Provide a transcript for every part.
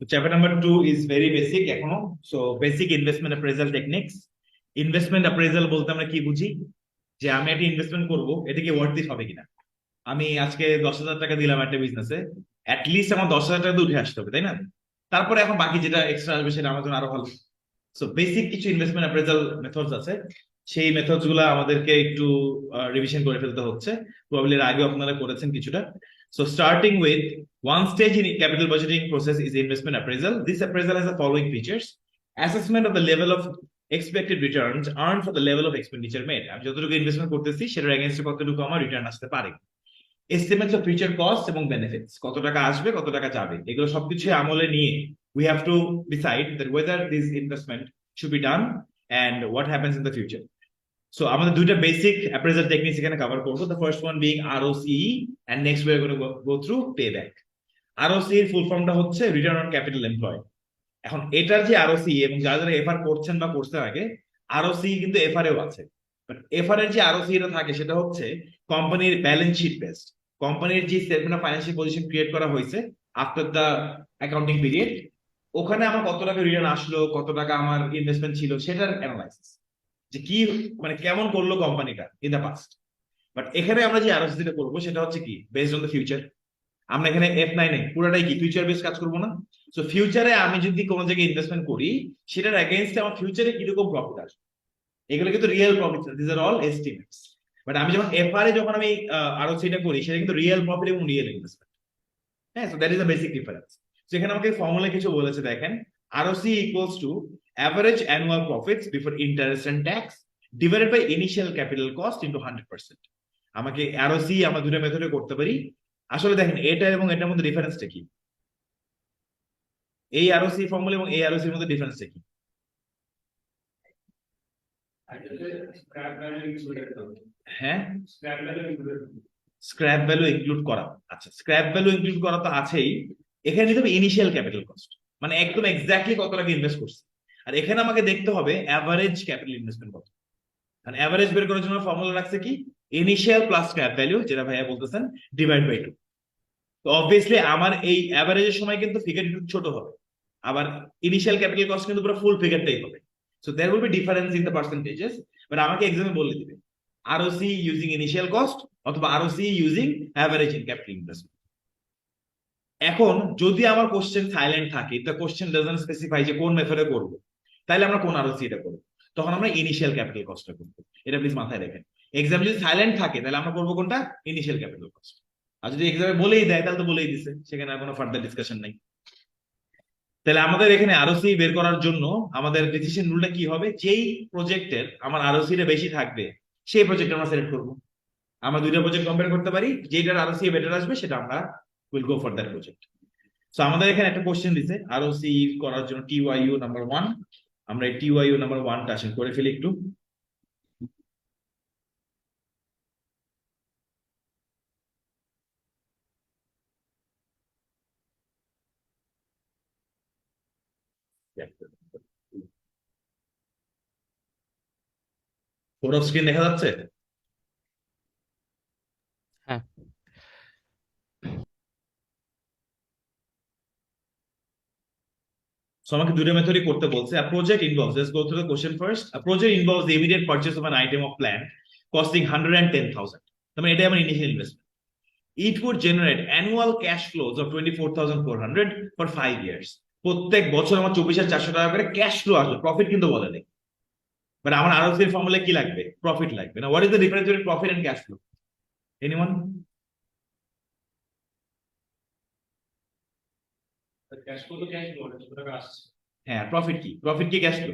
Chapter number 2 is very basic এখনো। So basic investment appraisal techniques. Investment appraisal বলতে আমরা কি বুঝি? যে আমি একটা ইনভেস্টমেন্ট করব, এটা কি ওয়ার্থ ইট হবে কিনা। আমি আজকে 10,000 টাকা দিলাম একটা বিজনেসে, অ্যাট লিস্ট আমার 10,000 টাকা তো উঠে আসতে হবে, তাই না? তারপরে এখন বাকি যেটা এক্সট্রা আসবে সেটা আমার জন্য আরো ভালো। সো বেসিক কিছু ইনভেস্টমেন্ট অ্যাপ্রেজাল মেথডস আছে, সেই মেথডস গুলো আমাদেরকে একটু রিভিশন করে ফেলতে হচ্ছে। প্রবাবলি এর আগে আপনারা করেছেন কিছুটা। So starting with one stage in capital budgeting process is investment appraisal. This appraisal has the following features: assessment of the level of expected returns earned for the level of expenditure made. আমি যতটুকু investment করতেছি সেটার এগেইনস্টে কতটুকু আমার return আসতে পারে। Estimates of future cost এবং benefits, কত টাকা আসবে কত টাকা যাবে, এগুলো সবকিছু আমলে নিয়ে we have to decide that whether this investment should be done and what happens in the future. So আমাদের দুইটা বেসিক অ্যাপ্রেজাল টেকনিক্স এখানে কভার করব। The first one being ROCE and next we are going to go through payback. ROCE এর ফুল ফর্মটা হচ্ছে return on capital employed. এখন এটার যে ROCE এবং যারা যারা এফআর করছেন বা করতে আগে, ROCE কিন্তু এফআর এও আছে। বাট এফআর এর যে ROCE টা থাকে সেটা হচ্ছে কোম্পানির ব্যালেন্স শিট বেসড। কোম্পানির যে statement of financial position create করা হয়েছে আফটার দ্য অ্যাকাউন্টিং পিরিয়ড, ওখানে আমার কত টাকা রিটার্ন আসলো, কত টাকা আমার ইনভেস্টমেন্ট ছিল, সেটার অ্যানালাইসিস, যে কি মানে কেমন করলো কোম্পানিটা ইন দা পাস্ট। বাট এখানে আমরা যে ROCE টা করবো সেটা হচ্ছে কি বেসড অন দ্য ফিউচার। আমরা এখানে F9 পুরোটাই কি ফিউচার বেস কাজ করবো না। সো ফিউচারে আমি যদি কোনো জায়গায় ইনভেস্টমেন্ট করি, সেটার এগেইনস্টে আমার ফিউচারে কিরকম প্রফিট আসবে, এগুলো কিন্তু রিয়েল প্রফিট না, this are all estimates. But আমি যখন এফআর এ যখন আমি ROCE টা করি, সেটা কিন্তু রিয়েল প্রফিট এবং রিয়েল ইনভেস্টমেন্ট। হ্যাঁ, so that is the basic difference. So এখানে আমাকে ফর্মুলা কিছু বলেছে, দেখেন ROCE equals to average annual profits before interest and tax divided by initial capital cost into 100%। আমাকে ROCE আমরা দুটো মেথডে করতে পারি। আসলে দেখেন এটা এবং এটার মধ্যে ডিফারেন্সটা কি, এই ROCE ফর্মুলা এবং এই ROCE এর মধ্যে ডিফারেন্সটা কি? হ্যাঁ, স্ক্র্যাপ ভ্যালু ইনক্লুড করা। আচ্ছা, স্ক্র্যাপ ভ্যালু ইনক্লুড করা তো আছেই। এখানে নিতে হবে ইনিশিয়াল ক্যাপিটাল কস্ট, মানে একদম এক্স্যাক্টলি কত টাকা ইনভেস্ট করছে। আর এখানে আমাকে দেখতে হবে অ্যাভারেজ ক্যাপিটাল ইনভেস্টমেন্ট কত। মানে অ্যাভারেজ বের করার জন্য ফর্মুলা রাখছে কি ইনিশিয়াল প্লাস স্ক্র্যাপ ভ্যালু, যেটা ভাইয়া বলতেছেন, ডিভাইড বাই 2। তো অবভিয়াসলি আমার এই অ্যাভারেজের সময় কিন্তু ফিগার একটু ছোট হবে, আবার ইনিশিয়াল ক্যাপিটাল কস্ট কিন্তু পুরো ফুল ফিগারটাই হবে। So there will be difference in the percentages. But আমাকে এক্সামে বলে দিবে ROCE ইউজিং ইনিশিয়াল কস্ট অথবা ROCE using average in capital investment. এখন যদি আমার কোশ্চেন সাইলেন্ট থাকে, দ্য কোশ্চেন ডাজন্ট স্পেসিফাই যে কোন মেথডে করব, তাহলে আমরা কোন ROCE এটা করব, তখন আমরা ইনিশিয়াল ক্যাপিটাল কস্টটা করব। এটা প্লিজ মাথায় রাখেন। এক্সাম যদি সাইলেন্ট থাকে তাহলে আমরা করবো কোনটা, ইনিশিয়াল ক্যাপিটাল কস্ট। আর যদি এক্সামে বলেই দেয় তাহলে তো বলেই দিছে, সেখানে আর কোনো ফার্দার ডিসকাশন নাই। তাহলে আমাদের এখানে ROCE বের করার জন্য আমাদের ডিসিশন রুলটা কি হবে, যেই প্রজেক্টের আমার ROCE টা বেশি থাকবে সেই প্রজেক্ট আমরা সিলেক্ট করব। আমরা দুইটা প্রজেক্ট কম্পেয়ার করতে পারি, যেটার ROCE বেটার আসবে সেটা আমরা will go for that project. So আমাদের এখানে একটা কোশ্চেন দিছে ROCE করার জন্য TYU নাম্বার 1। আমরা এই TYU নাম্বার 1টা আসলে করে ফেলি একটু। পুরো স্ক্রিন দেখা যাচ্ছে? হ্যাঁ, সো আমাকে দুটো মেথডই করতে বলছে। A project involves, let's go through the question first. A project involves the immediate purchase of an item of plant costing 110,000. তার মানে এটাই আমার initial investment. It would generate annual cash flows of 24,400 for 5 years. প্রত্যেক বছর আমার 24,400 টাকা করে cash flow আসবে, প্রফিট কিন্তু বলে নেই। বাট আমার ROCE এর ফর্মুলা কি লাগবে, প্রফিট লাগবে না। What is the difference between profit and cash flow? Anyone? হ্যাঁ, প্রফিট কি, প্রফিট কি ক্যাশ ফ্লো?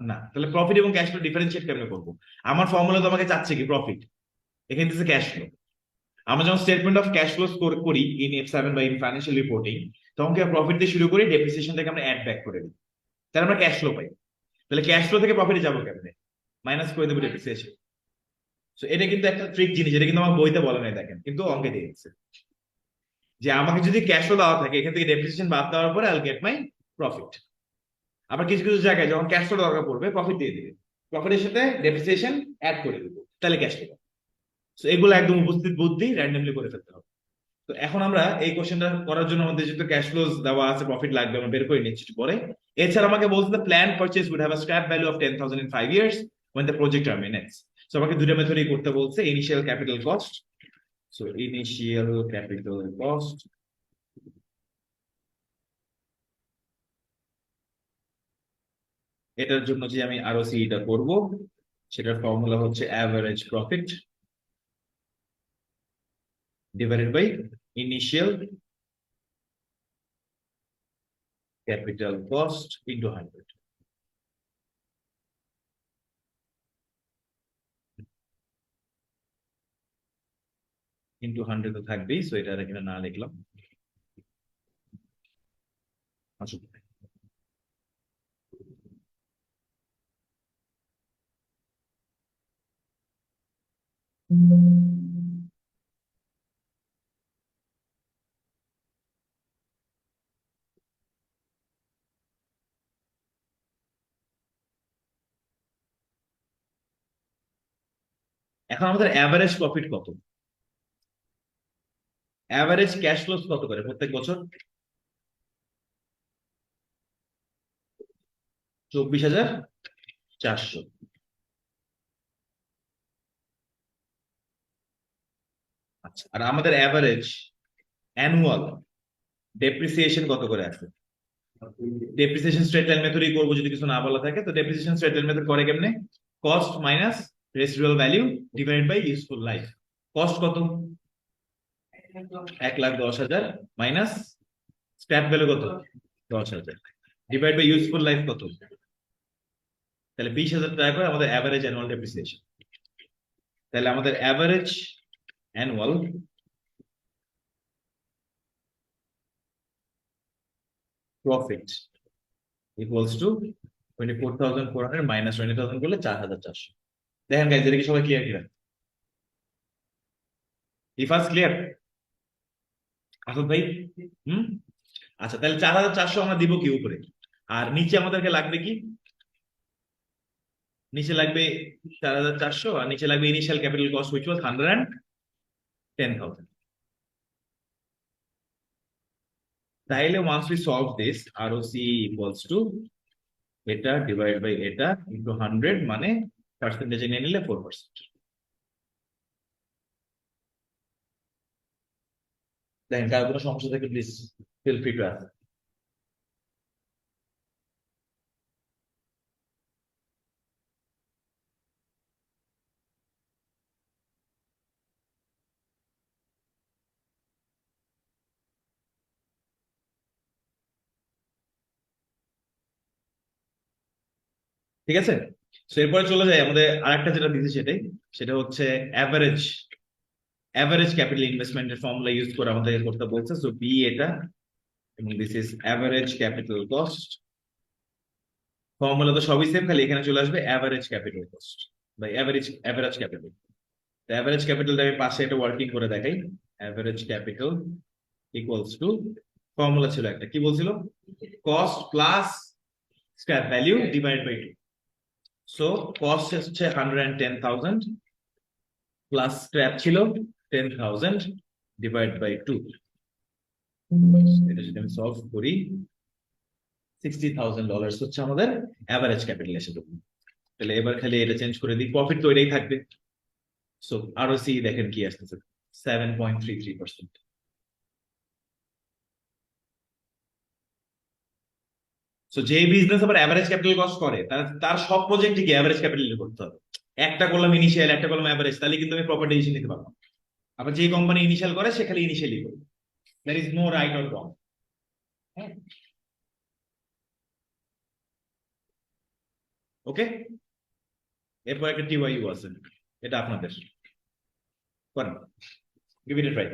না। তাহলে প্রফিট এবং ক্যাশ ফ্লো ডিফারেন্সিয়েট কেমনে করবো? আমার ফর্মুলা তো আমাকে চাচ্ছে কি প্রফিট, এখানে দিচ্ছে ক্যাশ ফ্লো। আমরা যখন স্টেটমেন্ট অফ ক্যাশ ফ্লো করি ইন F7 বা ইন ফাইন্যান্সিয়াল রিপোর্টিং, তখন কি প্রফিট দিয়ে শুরু করি, ডেপ্রিসিয়েশনটাকে আমরা অ্যাড ব্যাক করে দিই, তাহলে আমরা ক্যাশ ফ্লো পাই। তাহলে ক্যাশ ফ্লো থেকে প্রফিটে যাবো কেমনে, মাইনাস করে দেবো ডেপ্রিসিয়েশন। সো এটা কিন্তু একটা ট্রিক জিনিস, এটা কিন্তু আমার বইতে বলা নাই, দেখেন কিন্তু অঙ্কে দিয়ে দিচ্ছে যে আমাকে যদি ক্যাশ ফ্লো দেওয়া থাকে, এখান থেকে ডেপ্রিসিয়েশন বাদ দেওয়ার পরে I will get my profit. আবার কিছু কিছু জায়গায় যখন ক্যাশ ফ্লো দরকার পড়বে, প্রফিট দিয়ে দিবে, প্রফিটের সাথে ডেপ্রিসিয়েশন অ্যাড করে দিব, তাহলে ক্যাশ ফ্লো। সো এগুলো একদম উপস্থিত বুদ্ধি, র্যান্ডমলি করে ফেলতে হবে। তো এখন আমরা এই কোশ্চেনটা করার জন্য আমাদের যেহেতু ক্যাশ ফ্লোজ দেওয়া আছে, প্রফিট লাগবে, আমরা বের করে নিচ্ছি একটু পরে। এছাড়া আমাকে বলছে the plan purchase would have a scrap value of 10,000 in 5 years when the project terminates. So আমাকে দুটো মেথডই করতে বলছে, initial capital cost. So initial capital cost, এটার জন্য যে আমি আরো সিটা করব, সেটার ফর্মুলা হচ্ছে average profit divided by initial capital cost into 100। Into 100 তো থাকবেই, সো এটা আর এখানে না লিখলাম। আচ্ছা, এখন আমাদের অ্যাভারেজ প্রফিট কত, অ্যাভারেজ ক্যাশ ফ্লোস কত করে প্রত্যেক বছর? 24,400। আচ্ছা, আর আমাদের অ্যাভারেজ অ্যানুয়াল ডেপ্রিসিয়েশন কত করে আছে? ডেপ্রিসিয়েশন স্ট্রেট লাইন মেথডই করবো যদি কিছু না বলা থাকে। তো ডেপ্রিসিয়েশন স্ট্রেট লাইন মেথড করে কেমনে? Cost minus residual value divided by useful life. Cost কত? 1,10,000 মাইনাস স্ক্র্যাপ ভ্যালু কত? 10,000 ডিভাইড বাই ইউজফুল লাইফ কত? তাহলে 20,000 টাকা করে আমাদের অ্যাভারেজ অ্যানুয়াল ডেপ্রিসিয়েশন। তাহলে আমাদের average annual profit equals to 24,400 minus 20,000 করলে 4,400। দেখেন গাইজ, এটা কি সবাই ক্লিয়ার কিনা? ইফাস ক্লিয়ার? আসল ভাই? হুম। আচ্ছা, তাহলে 4,400 আমরা দিব কি উপরে, আর নিচে আমাদেরকে লাগবে কি? নিচে লাগবে 4,400, আর নিচে লাগবে initial capital cost which was 110,000। তাইলে once we solve this, ROC equals to এটা ডিভাইড বাই এটা ইন্টু 100, মানে পার্সেন্টেজে নিয়ে নিলে 4%। দেখেন, কার কোনো সমস্যা থাকে please feel free to ask. ঠিক আছে, তো এরপরে চলে যাই আমাদের আরেকটা যেটা দিয়েছে সেটাই, সেটা হচ্ছে অ্যাভারেজ অ্যাভারেজ ক্যাপিটাল ইনভেস্টমেন্টের ফর্মুলা ইউজ করে আমাদের করতে বলছে। সো বি এটা, এবং this is average capital cost. Formula তো সবই সেম, খালি এখানে চলে আসবে অ্যাভারেজ ক্যাপিটাল কস্ট বা অ্যাভারেজ অ্যাভারেজ ক্যাপিটাল। অ্যাভারেজ ক্যাপিটালটা আমি পাশে একটা ওয়ার্কিং করে দেখাই। Average capital equals to, formula ছিল একটা, কি বলছিল? Cost plus scrap value divide by 2। So cost হচ্ছে 110,000 প্লাস স্ক্র্যাপ ছিল 10,000 ডিভাইড বাই 2। এটা যদি আমি সলভ করি, $60,000 হচ্ছে আমাদের অ্যাভারেজ ক্যাপিটাল এসে যাবে। তাহলে এবার খালি এটা চেঞ্জ করে দিই, প্রফিট তো এটাই থাকবে। সো আরো সি দেখেন কি আসতেছে, 7.33%। সো যে বিজনেস আবার অ্যাভারেজ ক্যাপিটাল কস্ট করে, তার তার সব প্রজেক্টই কি অ্যাভারেজ ক্যাপিটাল করতে হবে। একটা করলাম ইনিশিয়াল, একটা করলাম অ্যাভারেজ, তাহলে কিন্তু আমি প্রপার ডিসিশন নিতে পারবো। আবার যে কোম্পানি ইনিশিয়াল করে সে খালি ইনিশিয়ালি করবে। There is no right or wrong. হ্যাঁ, ওকে। এরপর একটা টিওয়াইউ আছে, এটা আপনাদের করেন, give it a try.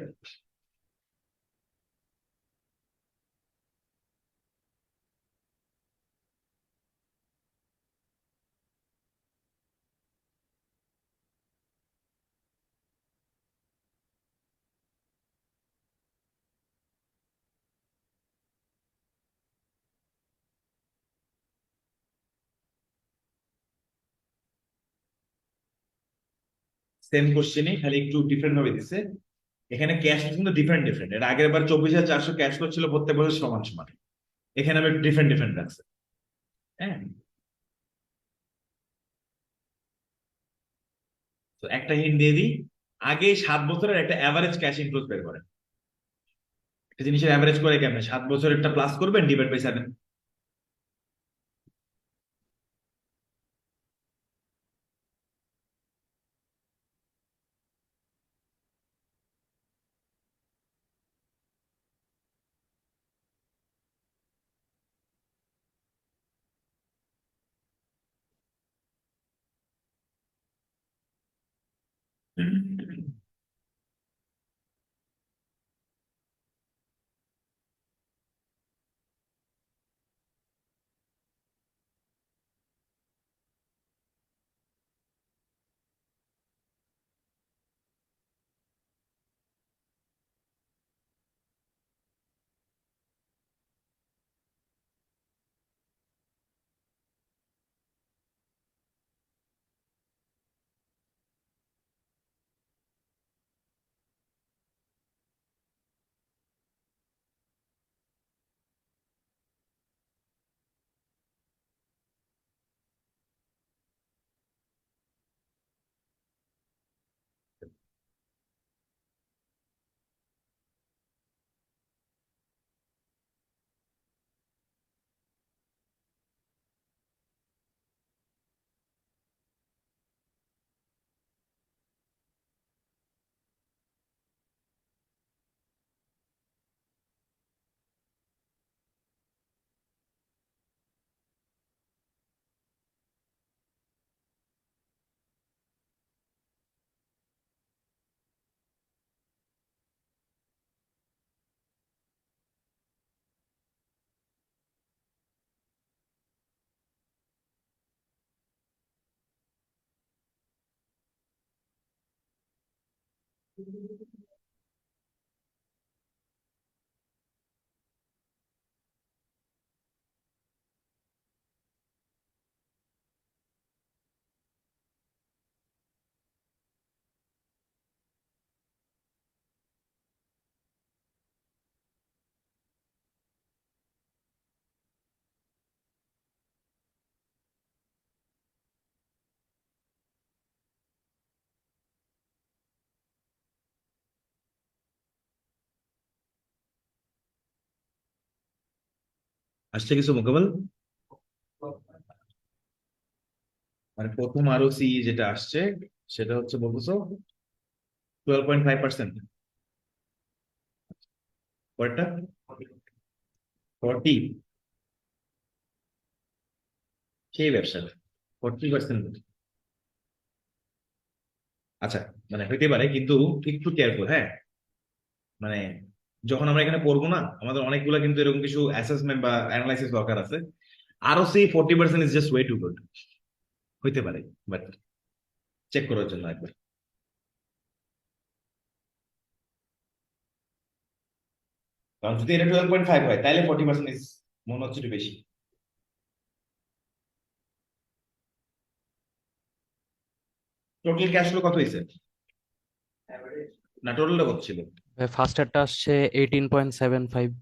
Same কোশ্চেনই, খালি একটু ডিফারেন্ট ভাবে দিচ্ছে। এখানে ক্যাশ ফ্লো কিন্তু ডিফারেন্ট ডিফারেন্ট, এর আগের বার 24,400 ক্যাশ ফ্লো ছিল প্রত্যেক বছর সমান সমান, এখানে আমি ডিফারেন্ট ডিফারেন্ট রাখছি। হ্যাঁ, তো একটা হিন্ট দিয়ে দিই, আগে 7 বছরের একটা অ্যাভারেজ ক্যাশ ইনফ্লোজ বের করেন। একটা জিনিসের অ্যাভারেজ করে কেমনে, 7 বছরেরটা প্লাস করবেন ডিভাইড বাই 7। আসছে কিছু মোকাবেল, মানে প্রথম আরো সি যেটা আসছে সেটা হচ্ছে বলতেছো 12.5%। পরেরটা 40, সেই ব্যবসা 40%। আচ্ছা, মানে হইতে পারে কিন্তু একটু কেয়ারফুল, হ্যাঁ, মানে যখন আমরা এখানে পড়বো না, আমাদের অনেকগুলো কিন্তু এরকম কিছু অ্যাসেসমেন্ট বা অ্যানালাইসিস দরকার আছে। আরো সি 40% is just way to good, হইতে পারে, বাট চেক করার জন্য একবার। কারণ যদি এটা 12.5 হয় তাহলে 40% ইজ মনে হচ্ছে একটু বেশি। টোটাল ক্যাশ ফ্লো কত হয়েছে, না টোটালটা কত ছিল? ফার্স্ট ইয়ারটা আসছে 18.75।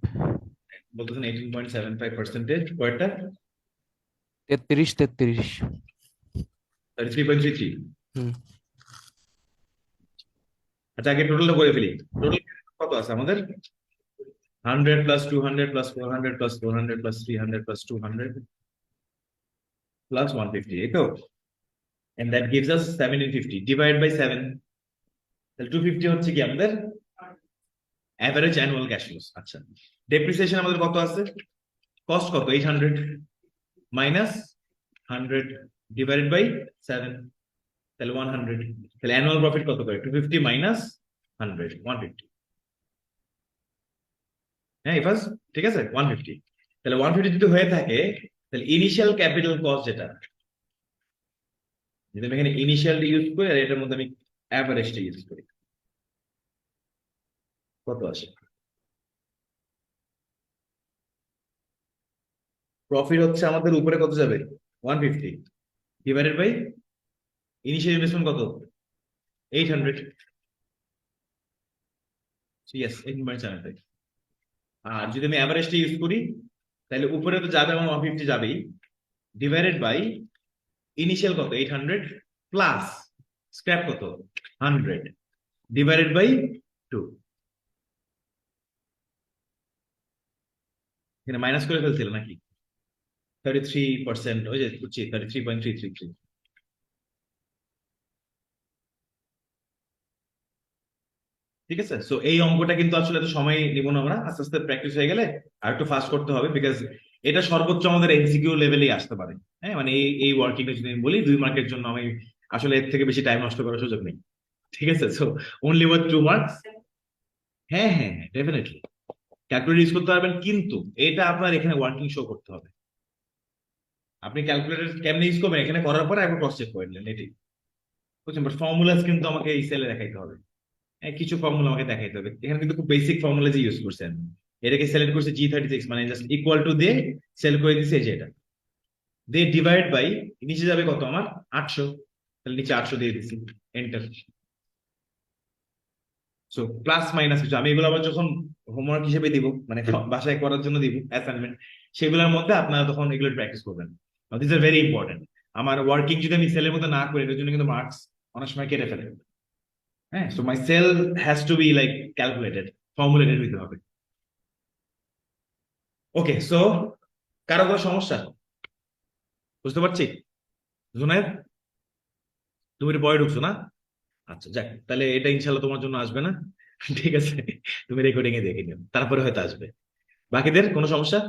বলতেছেন 18.75%, পরেরটা 33 33। 33.33। হুম। আচ্ছা, আগে টোটালটা করে ফেলি। টোটাল কত আছে আমাদের? 100 plus 200 plus 400 plus 400 plus 300 plus 200 plus 150, এই তো। and that gives us 1750 divided by 7, তাহলে 250 হচ্ছে কি আমাদের অ্যাভারেজ অ্যানুয়াল ক্যাশ ফ্লোস। আচ্ছা, ডেপ্রিসিয়েশন আমাদের কত আছে, কস্ট কত 800 মাইনাস 100 ডিভাইডেড বাই 7, তাহলে 100। তাহলে অ্যানুয়াল প্রফিট কত করে, 250 মাইনাস 100, 150। হ্যাঁ ইফাজ, ঠিক আছে 150। তাহলে 150 যদি হয়ে থাকে, তাহলে ইনিশিয়াল ক্যাপিটাল কস্ট যেটা, যদি আমি এখানে ইনিশিয়াল ইউজ করি আর এটার মধ্যে আমি অ্যাভারেজটা ইউজ করি, কত আসে? প্রফিট হচ্ছে আমাদের উপরে কত যাবে, 150 ডিভাইডেড বাই ইনিশিয়াল ইনভেস্টমেন্ট কত, 800। ইয়েস 18.75। আর যদি আমি অ্যাভারেজটা ইউজ করি তাহলে উপরে তো যাবে আমার 150 যাবেই, ডিভাইডেড বাই ইনিশিয়াল কত 800 প্লাস স্ক্র্যাপ কত 100 ডিভাইডেড বাই 2। এখানে মাইনাস করে ফেলছিল নাকি? 33%, ওই যে 33.333। ঠিক আছে, সো এই অঙ্কটা কিন্তু আসলে এত সময় নিব না, আমরা আস্তে আস্তে প্র্যাকটিস হয়ে গেলে আর একটু ফাস্ট করতে হবে, বিকজ এটা সর্বোচ্চ আমাদের এমসিকিউ লেভেলেই আসতে পারে। হ্যাঁ, মানে এই ওয়ার্কিংটা যদি আমি বলি 2 মার্কের জন্য, আমি আসলে এর থেকে বেশি টাইম নষ্ট করার সুযোগ নেই। ঠিক আছে, সো অনলি ওয়াট 2 মার্কস। হ্যাঁ হ্যাঁ হ্যাঁ, ডেফিনেটলি ক্যালকুলেটর ইউজ করতে পারবেন, কিন্তু এটা আপনার এখানে ওয়ার্কিং শো করতে হবে। আপনি ক্যালকুলেটর কেমনে ইউজ করবেন এখানে করার পরে একবার ক্রস চেক করে নিলেন, এটি বুঝছেন। বাট ফর্মুলাস কিন্তু আমাকে এই সেলে দেখাইতে হবে। হ্যাঁ, কিছু ফর্মুলা আমাকে দেখাইতে হবে। এখানে কিন্তু খুব বেসিক ফর্মুলা যে ইউজ করছেন, এটাকে সিলেক্ট করছে G36, মানে জাস্ট ইকুয়াল টু দিয়ে সেল করে দিছে, এই যে এটা দিয়ে ডিভাইড বাই, নিচে যাবে কত আমার 800, তাহলে নিচে 800 দিয়ে দিছি, এন্টার। সো প্লাস মাইনাস কিছু আমি এগুলো আবার যখন হোমওয়ার্ক হিসেবে দিব, মানে বাসায় করার জন্য দিব অ্যাসাইনমেন্ট, সেগুলোর মধ্যে আপনারা তখন এগুলো প্র্যাকটিস করবেন। This are very important. আমার ওয়ার্কিং যদি আমি সেলের মধ্যে না করি, এটার জন্য কিন্তু মার্কস অনেক সময় কেটে ফেলে। হ্যাঁ, so my cell has to be like calculated, formulated হইতে হবে। ওকে, সো কারো কোনো সমস্যা বুঝতে পারছি? জুনায়েদ, তুমি ভয় ঢুকছো না? আচ্ছা যাক, তাহলে এটা ইনশাল্লাহ তোমার জন্য আসবে না। ঠিক আছে, তুমি রেকর্ডিং এ দেখে নিও, তারপরে হয়তো আসবে। বাকিদের কোনো সমস্যা?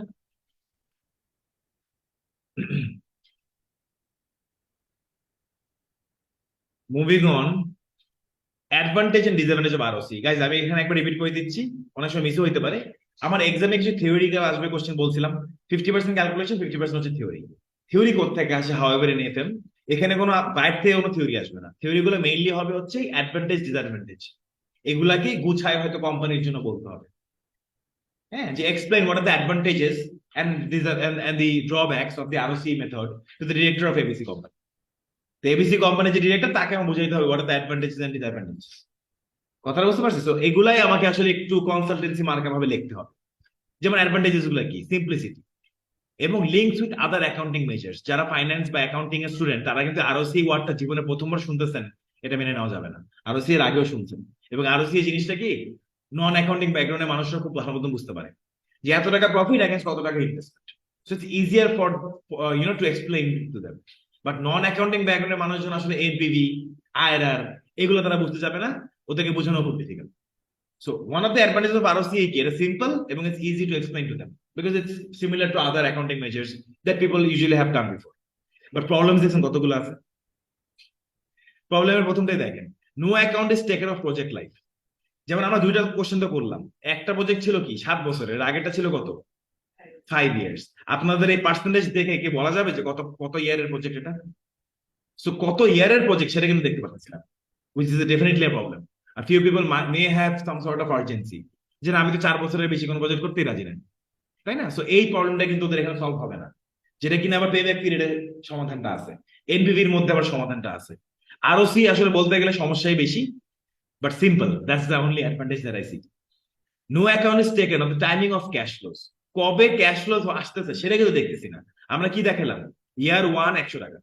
Moving on, advantage and disadvantage of ROC. Guys আমি এখানে একবার রিপিট করে দিচ্ছি, অনেক সময় মিসও হইতে পারে। আমার এক্সামে কিছু থিওরিক্যাল আসবে কোশ্চেন বলছিলাম, 50% ক্যালকুলেশন, 50% হচ্ছে থিওরি। থিওরি কোত্থেকে আসে, হাউএভার ইন এফএম, এখানে কোনো বাইরে থেকে কোনো থিওরি আসবে না। থিওরি গুলো মেইনলি হবে হচ্ছে অ্যাডভান্টেজ ডিসঅ্যাডভান্টেজ, এগুলাকে গুছায় হয়তো কোম্পানির জন্য বলতে হবে। হ্যাঁ, যে explain what are the advantages and the drawbacks of the ROC method to the director of ABC company. তো এবিসি কোম্পানির যে ডিরেক্টর, তাকে আমার বুঝাইতে হবে what are the advantages and disadvantages. কথা বুঝতে পারছিস? তো এগুলাই আমাকে আসলে একটু কনসালটেন্সি মার্কা ভাবে লিখতে হবে। যেমন অ্যাডভান্টেজেস গুলো কি, সিম্পলিসিটি এবং links with other accounting measures. যারা ফাইন্যান্স বা অ্যাকাউন্টিং এর স্টুডেন্ট, তারা কিন্তু আরওসি ওয়ার্ডটা জীবনে প্রথমবার শুনতেছেন, এটা মেনে নেওয়া যাবে না। আরওসি এর আগেও শুনছেন, এবং আরওসি এই জিনিসটা কি নন অ্যাকাউন্টিং ব্যাকগ্রাউন্ডের মানুষরা খুব ভালো মতন বুঝতে পারে যে এত টাকা প্রফিট এগেন্স্ট কত টাকা investment. So it's easier for to explain to them. But non accounting ব্যাকগ্রাউন্ডের মানুষজন আসলে এনপিভি, আইআরআর, এগুলো তারা বুঝতে যাবে না, ওদেরকে বোঝানো খুব difficult. So one of the advantages of ROCE is it is simple এবং it's easy to explain to them because it's similar to other accounting measures that people usually have done before. But problems দেখছেন কতগুলো আছে। প্রবলেমের প্রথমটাই দেখেন, no account is taken of project life. যেমন আমরা দুইটা কোশ্চেন তো করলাম, একটা প্রজেক্ট ছিল কি 7 বছরের, আগেরটা ছিল কত 5 ইয়ার্স। আপনাদের এই পার্সেন্টেজ দেখে কি বলা যাবে যে কত কত ইয়ারের প্রজেক্ট এটা? সো কত ইয়ারের প্রজেক্ট সেটা কিন্তু দেখতে পাচ্ছি না, which is definitely a problem. A few people may have some sort of urgency, যে না, আমি তো 4 বছরের বেশি কোনো প্রজেক্ট করতেই রাজি নাই, তাই না? সো এই প্রবলেমটা কিন্তু ওদের এখানে সলভ হবে না, যেটা কিনা আবার পেব্যাক পিরিয়ডের সমাধানটা আছে, এনপিভির মধ্যে আবার সমাধানটা আছে। আরওসি আসলে বলতে গেলে সমস্যাই বেশি, but simple, that's the only advantage that I see. No account is taken of the timing of cash flows. কবে ক্যাশ ফ্লোস আসতেছে সেটা কিন্তু দেখতেছি না। আমরা কি দেখালাম, ইয়ার 1 100 টাকা,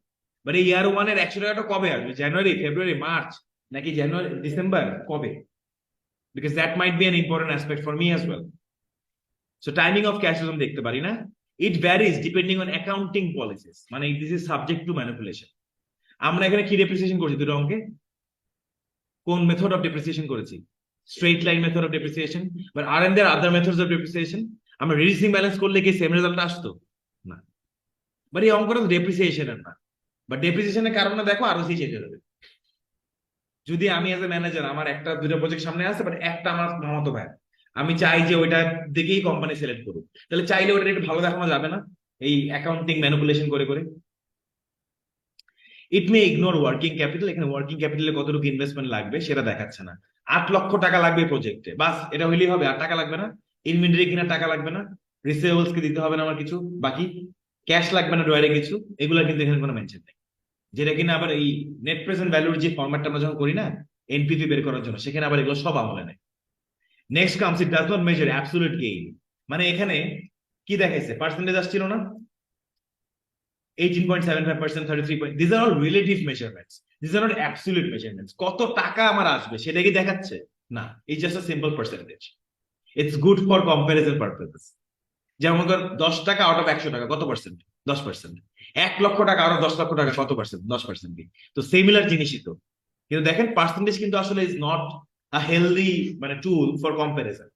বাট এই ইয়ার 1 এর 100 টাকাটা কবে আসবে? জানুয়ারি, ফেব্রুয়ারি, মার্চ, নাকি জানুয়ারি, ডিসেম্বর, কবে? Because that might be an important aspect for me as well. So timing of cash flow দেখতে পারি না। It varies depending on accounting policies, মানে this is subject to manipulation. আমরা এখানে কি ডেপ্রিসিয়েশন করছি দুটো অঙ্কে? কোন মেথড অফ ডেপ্রিসিয়েশন করেছি? Straight line method of depreciation. But aren't there other methods of depreciation? আমরা রিডিউসিং ব্যালেন্স করলে কি সেম রেজাল্ট আসতো না? বাট এই অঙ্কটা তো ডেপ্রিসিয়েশনের না, বাট ডেপ্রিসিয়েশনের কারণে দেখো আরো সেই চেঞ্জ হবে। যদি আমি এজ এ ম্যানেজার, আমার একটা দুটো প্রজেক্ট সামনে আছে, বাট একটা আমার মামাতো ভাই, আমি চাই যে ওইটা দিকেই কোম্পানি সিলেক্ট করুক, তাহলে চাইলে ওটা একটু ভালো দেখানো যাবে না এই অ্যাকাউন্টিং ম্যানিপুলেশন করে করে? ইট মে ইগনোর ওয়ার্কিং ক্যাপিটাল। এখানে ওয়ার্কিং ক্যাপিটালে কতটুকু ইনভেস্টমেন্ট লাগবে সেটা দেখাচ্ছে না। 8 লক্ষ টাকা লাগবে প্রজেক্টে, বাস এটা হইলেই হবে, আর টাকা লাগবে না। ইনভেন্টরি কিনা টাকা লাগবে না, রিসিভেবলস কে দিতে হবে না আমার কিছু, বাকি ক্যাশ লাগবে না ড্রয়ারে কিছু, এগুলো কিন্তু এখানে কোনো মেনশন নেই। যেটা কিনা আবার এই নেট প্রেজেন্ট ভ্যালুর যে ফরম্যাটটা আমরা যখন করি না এনপিভি বের করার জন্য, সেখানে আবার এগুলো সব আমলে নেয়। Next comes it does not measure absolute gain, মানে এখানে কি দেখাইছে, পার্সেন্টেজ আসছিল না, 18.75%, 33 point, these are all relative measurements, these are not absolute measurements। কত টাকা আমার আসবে সেটা কি দেখাচ্ছে? না, it's just a simple percentage, it's good for comparison purposes। যেমন ধর 10 টাকা আউট অফ 100 টাকা কত পার্সেন্ট? 10%। 1 লক্ষ টাকা আউট অফ 10 লক্ষ টাকা কত পার্সেন্ট? 10% কি? তো সিমিলার জিনিসই তো, কিন্তু দেখেন পার্সেন্টেজ কিন্তু আসলে ইজ নট আ হেলদি মানে টুল ফর কম্পারিজন।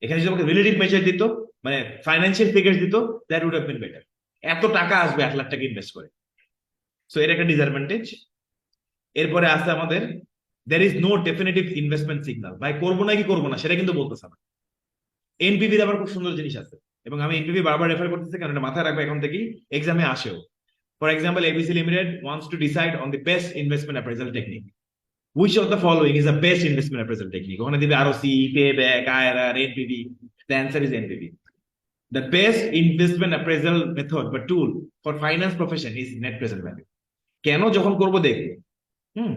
এখানে যদি আমাকে রিলেটিভ মেজার দিত, মানে ফাইন্যান্সিয়াল ফিগার দিত, that would have been better. এত টাকা আসবে 1 লাখ টাকা ইনভেস্ট করে, সো এটা একটা ডিসঅ্যাডভান্টেজ। এরপরে আছে আমাদের there is no definitive investment signal, ভাই করবো নাকি করবো না সেটা কিন্তু বলতেছে না। এনপিভির আবার খুব সুন্দর জিনিস আছে, এবং আমি এনপিভি বারবার রেফার করতেছি কারণ এটা মাথায় রাখবো এখন থেকেই, এক্সামে আসেও। For example, ABC limited wants to decide on the best investment appraisal technique, which of the following is the best investment appraisal technique? ওখানে দিবে ROC, payback, IRR, NPV. The answer is NPV. The best investment appraisal method বা tool for finance profession is net present value। কেন? যখন করবো দেখবো।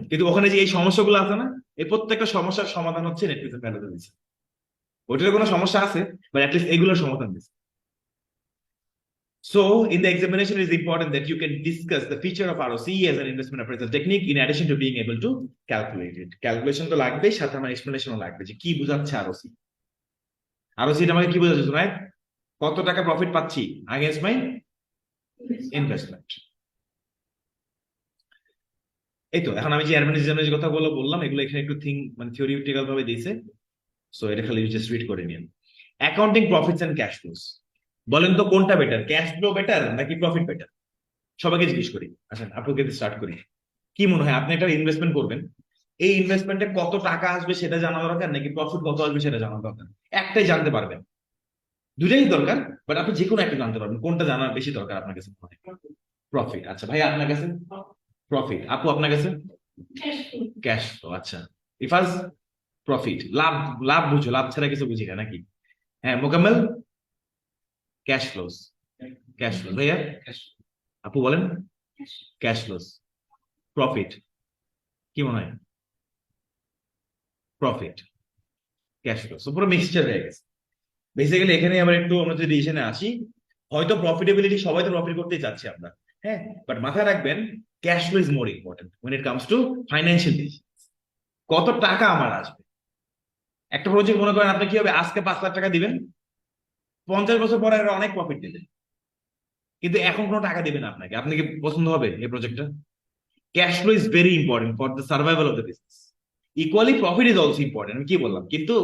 কিন্তু ওখানে যে এই সমস্যাগুলো আছে না, এই প্রত্যেকটা সমস্যার সমাধান হচ্ছে নেট প্রেজেন্ট ভ্যালু দিচ্ছে। ওইটার কোনো সমস্যা আছে, বাট অ্যাটলিস্ট এগুলোর সমাধান দিচ্ছে। So in the examination, it is important that you can discuss the feature of ROC as an investment appraisal technique in addition to being able to calculate it। Calculation তো লাগবে, সাথে আমার এক্সপ্লেনেশনও লাগবে যে কি বোঝাচ্ছে আরওসি। আরওসি এটা আমাকে কি বোঝাচ্ছে রাইট? কত টাকা প্রফিট পাচ্ছি আগেন্স্ট মাই ইনভেস্টমেন্ট। এই তো এখন আমি যে অ্যাডমিনিস্ট্রেশনের যে কথাগুলো বললাম এগুলো এখানে একটু মানে থিওরিটিক্যাল ভাবে দিয়েছে, সো এটা খালি জাস্ট রিড করে নিন। Accounting profits and cash flows, বলেন তো কোনটা বেটার, ক্যাশ ফ্লো বেটার নাকি প্রফিট বেটার? সবাইকে জিজ্ঞেস করি, আসেন আপনাকে স্টার্ট করি। কি মনে হয়, আপনি একটা ইনভেস্টমেন্ট করবেন, এই ইনভেস্টমেন্টে কত টাকা আসবে সেটা জানা দরকার নাকি প্রফিট কত আসবে সেটা জানা দরকার? একটাই জানতে পারবেন, দুটাই দরকার, বাট আপনি যে কোনো একটা জানতে পারবেন, কোনটা জানার বেশি দরকার আপনার কাছে? প্রফিট। আচ্ছা ভাই আপনার কাছে প্রফিট, আপু আপনার কাছে ক্যাশ ফ্লো। আচ্ছা ইফাজ প্রফিট, লাভ, লাভ বুঝো, লাভ ছাড়া কিছু বুঝি না নাকি? হ্যাঁ Mokammel cash flows, cash flows. ভাইয়া আপু বলেন ক্যাশ ফ্লোস, প্রফিট কি মনে হয়? প্রফিট, ক্যাশ ফ্লোস, পুরো মিক্সচার হয়ে গেছে বেসিক্যালি। এখানে আবার একটু আমরা যদি ডিসিশনে আসি, হয়তো প্রফিটেবিলিটি সবাই তো প্রফিট করতেই চাচ্ছি আমরা, হ্যাঁ, বাট মাথায় রাখবেন cash flow is more important when it comes to financial decision. কত টাকা আমার আসবে? একটা প্রজেক্ট মনে করেন আপনি কি হবে, আজকে 5 লাখ টাকা দিবেন, 50 বছর পরে এরা অনেক প্রফিট দেবে, কিন্তু এখন কোনো টাকা দিবে না আপনাকে, আপনি কি পছন্দ হবে এই প্রজেক্টটা? Cash flow is very important for the survival of the business. Equally profit is also important, আমি কি বললাম, কিন্তু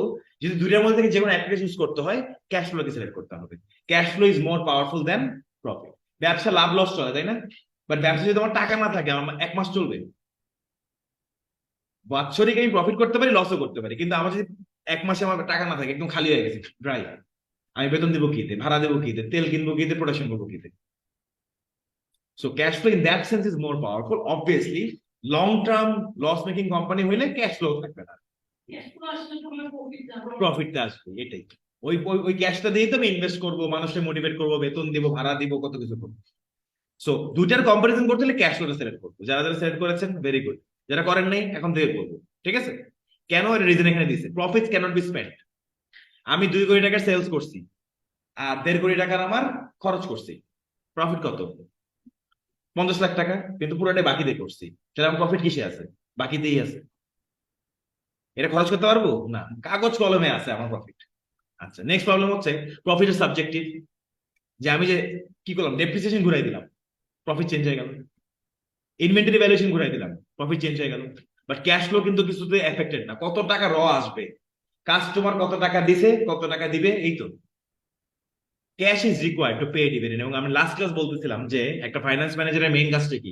যদি দুইটার মধ্যে থেকে যে কোনো একটা চুজ করতে হয় ক্যাশ ফ্লোকে সিলেক্ট করতে হবে। Cash flow is more powerful than profit. ব্যবসা লাভ লস চলে তাই না, বাট ব্যবসা যদি আমার টাকা না থাকে আমার 1 মাস চলবে? বাৎসরিক আমি প্রফিট করতে পারি, লসও করতে পারি, কিন্তু আমার যদি 1 মাসে আমার টাকা না থাকে, একদম খালি হয়ে গেছে, ড্রাই, আমি বেতন দিব কিতে, ভাড়া দেবো কিতে, তেল কিনবো কিতে, প্রোডাকশন করবো কিতে? So cash flow in that sense is more powerful. Obviously, long-term loss-making company হইলে cash flow থাকবে না, প্রফিটটা আসবে, এটাই। ওই ওই ওই ক্যাশটা দিয়ে তো আমি ইনভেস্ট করবো, মানুষকে মোটিভেট করবো, বেতন দিব, ভাড়া দিব, কত কিছু করবো। সো দুইটার কম্পারিজন করতে হলে ক্যাশ ফ্লোটা সিলেক্ট করবো। যারা যারা সিলেক্ট করেছেন ভেরি গুড, যারা করেন নাই এখন থেকে করবো, ঠিক আছে? কেন এর রিজন এখানে দিয়েছে, প্রফিট ক্যানট বি স্পেন্ট। আমি 2 কোটি টাকার সেলস করছি আর 1.5 কোটি টাকার আমার খরচ করছি, প্রফিট কত? 50 লাখ টাকা, কিন্তু পুরোটাই বাকি দিয়ে করছি, তাহলে আমার প্রফিট কিসে আছে? বাকিতেই আছে। এটা খরচ করতে পারবো না, কাগজ কলমে আছে আমার প্রফিট। আচ্ছা নেক্সট প্রবলেম হচ্ছে প্রফিট ইজ সাবজেক্টিভ, যে আমি যে কি করলাম, ডেপ্রিসিয়েশন ঘুরাই দিলাম, প্রফিট চেঞ্জ হয়ে গেল, ইনভেন্টরি ভ্যালুয়েশন ঘুরাই দিলাম, প্রফিট চেঞ্জ হয়ে গেল। বাট ক্যাশ ফ্লো কিন্তু কিছুতে এফেক্টেড না, কত টাকা র আসবে, কাস্টমার কত টাকা দিছে, কত টাকা দিবে, এই তো। Cash is required to pay dividend, এবং আমি লাস্ট ক্লাস বলতেছিলাম যে একটা ফাইন্যান্স ম্যানেজারের মেইন কাজটা কি,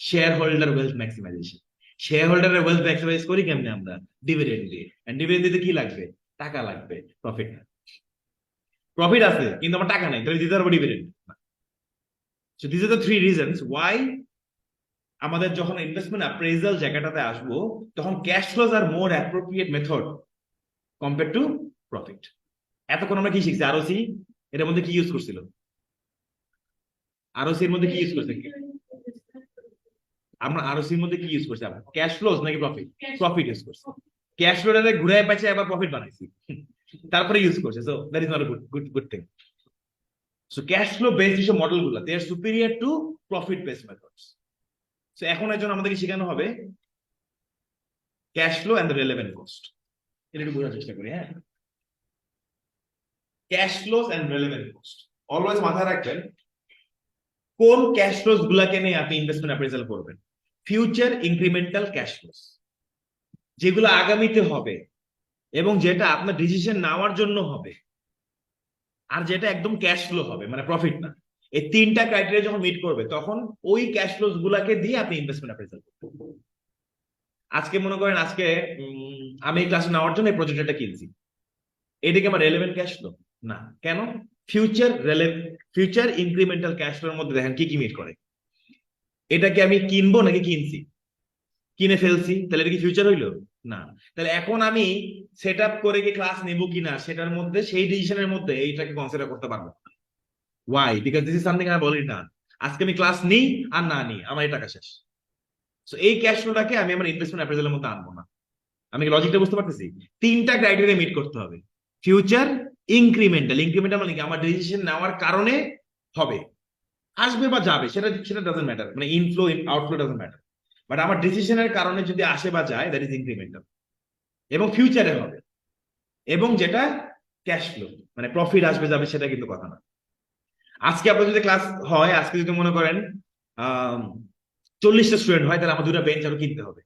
share holder wealth maximisation. Share হোল্ডারের ওয়েলথ ম্যাক্সিমাইজ করি কেমনে আমরা? ডিভিডেন্ড দিয়ে। এন্ড ডিভিডেন্ড দিতে কি লাগবে? টাকা লাগবে, প্রফিট না। প্রফিট আছে কিন্তু আমার টাকা নাই, তাহলে দিতে পারবো dividend? So this are the 3 reasons why আমাদের যখন ইনভেস্টমেন্ট অ্যাপ্রেজাল জায়গাটাতে আসবো তখন cash flows are more appropriate method compare to profit. এতক্ষণ আমরা কি শিখছি, আরওসি এর মধ্যে কি ইউজ করছিল, আরওসি এর মধ্যে কি ইউজ করছে, আমরা আরওসির মধ্যে কি ইউজ করছি, আমরা ক্যাশ ফ্লোজ নাকি প্রফিট? প্রফিট ইউজ করছি। ক্যাশ ফ্লোটারে ঘুরায় পাইছে আবার প্রফিট বানাইছি, তারপরে ইউজ করছে, so that is not good good good thing. So cash flow based যেসব মডেল গুলো they are superior to profit based methods. So এখন এর জন্য আমাদেরকে শেখানো হবে cash flow and the relevant cost. এটা একটু বোঝার চেষ্টা করি। হ্যাঁ, cash flows and relevant cost always মাথায় রাখবেন, কোন ক্যাশ ফ্লোস গুলাকে নিয়ে আপনি ইনভেস্টমেন্ট অ্যাপ্রেজাল করবেন। ফিউচার ইনক্রিমেন্টাল ক্যাশ ফ্লোস, যেগুলো আগামীতে হবে এবং যেটা আপনার ডিসিশন নেওয়ার জন্য হবে, আর যেটা একদম ক্যাশ ফ্লো হবে মানে প্রফিট না। এই তিনটা ক্রাইটেরিয়া যখন মিট করবে তখন ওই ক্যাশ ফ্লোস গুলাকে দিয়ে আপনি ইনভেস্টমেন্ট অ্যাপ্রেজাল করবেন। আজকে মনে করেন আজকে আমি এই ক্লাসে নেওয়ার জন্য এই প্রজেক্টটা কিনছি, এটাকে আমার রেলেভেন্ট ক্যাশ ফ্লো না। কেন? Future future incremental cash floor মধ্যে দেখেন কি কি মিট করে। এটাকে আমি কিনবো নাকি কিনছি, কিনে ফেলছি, তাহলে এটা কি ফিউচার হইলো না। তাহলে এখন আমি সেট আপ করে কি ক্লাস নেব কিনা সেটার মধ্যে, সেই ডিসিশনের মধ্যে এইটাকে কনসিডার করতে পারবো। Why? Because this is something I have already done. আজকে আমি ক্লাস নিই আর না নিই, আমার এই টাকা শেষ। সো এই ক্যাশ ফ্লোটাকে আমি আমার ইনভেস্টমেন্ট অ্যাপ্রেজালের মধ্যে আনবো না। আমি কি লজিকটা বুঝতে পারতেছি? তিনটা ক্রাইটেরিয়া মিট করতে হবে। ফিউচার ইনক্রিমেন্টাল, ইনক্রিমেন্টাল মানে কি আমার ডিসিশন নেওয়ার কারণে হবে, আসবে বা যাবে সেটা সেটা ডাজন্ট ম্যাটার, মানে inflow outflow doesn't matter, but আমার ডিসিশনের কারণে যদি আসে বা যায় দ্যাট ইজ ইনক্রিমেন্টাল, এবং ফিউচারে হবে, এবং যেটা ক্যাশ ফ্লো মানে প্রফিট আসবে যাবে সেটা কিন্তু কথা না। আজকে আপনার যদি ক্লাস হয়, আজকে যদি মনে করেন 40টা স্টুডেন্ট হয়, তাহলে আমার দুটা বেঞ্চ আরো কিনতে হবে,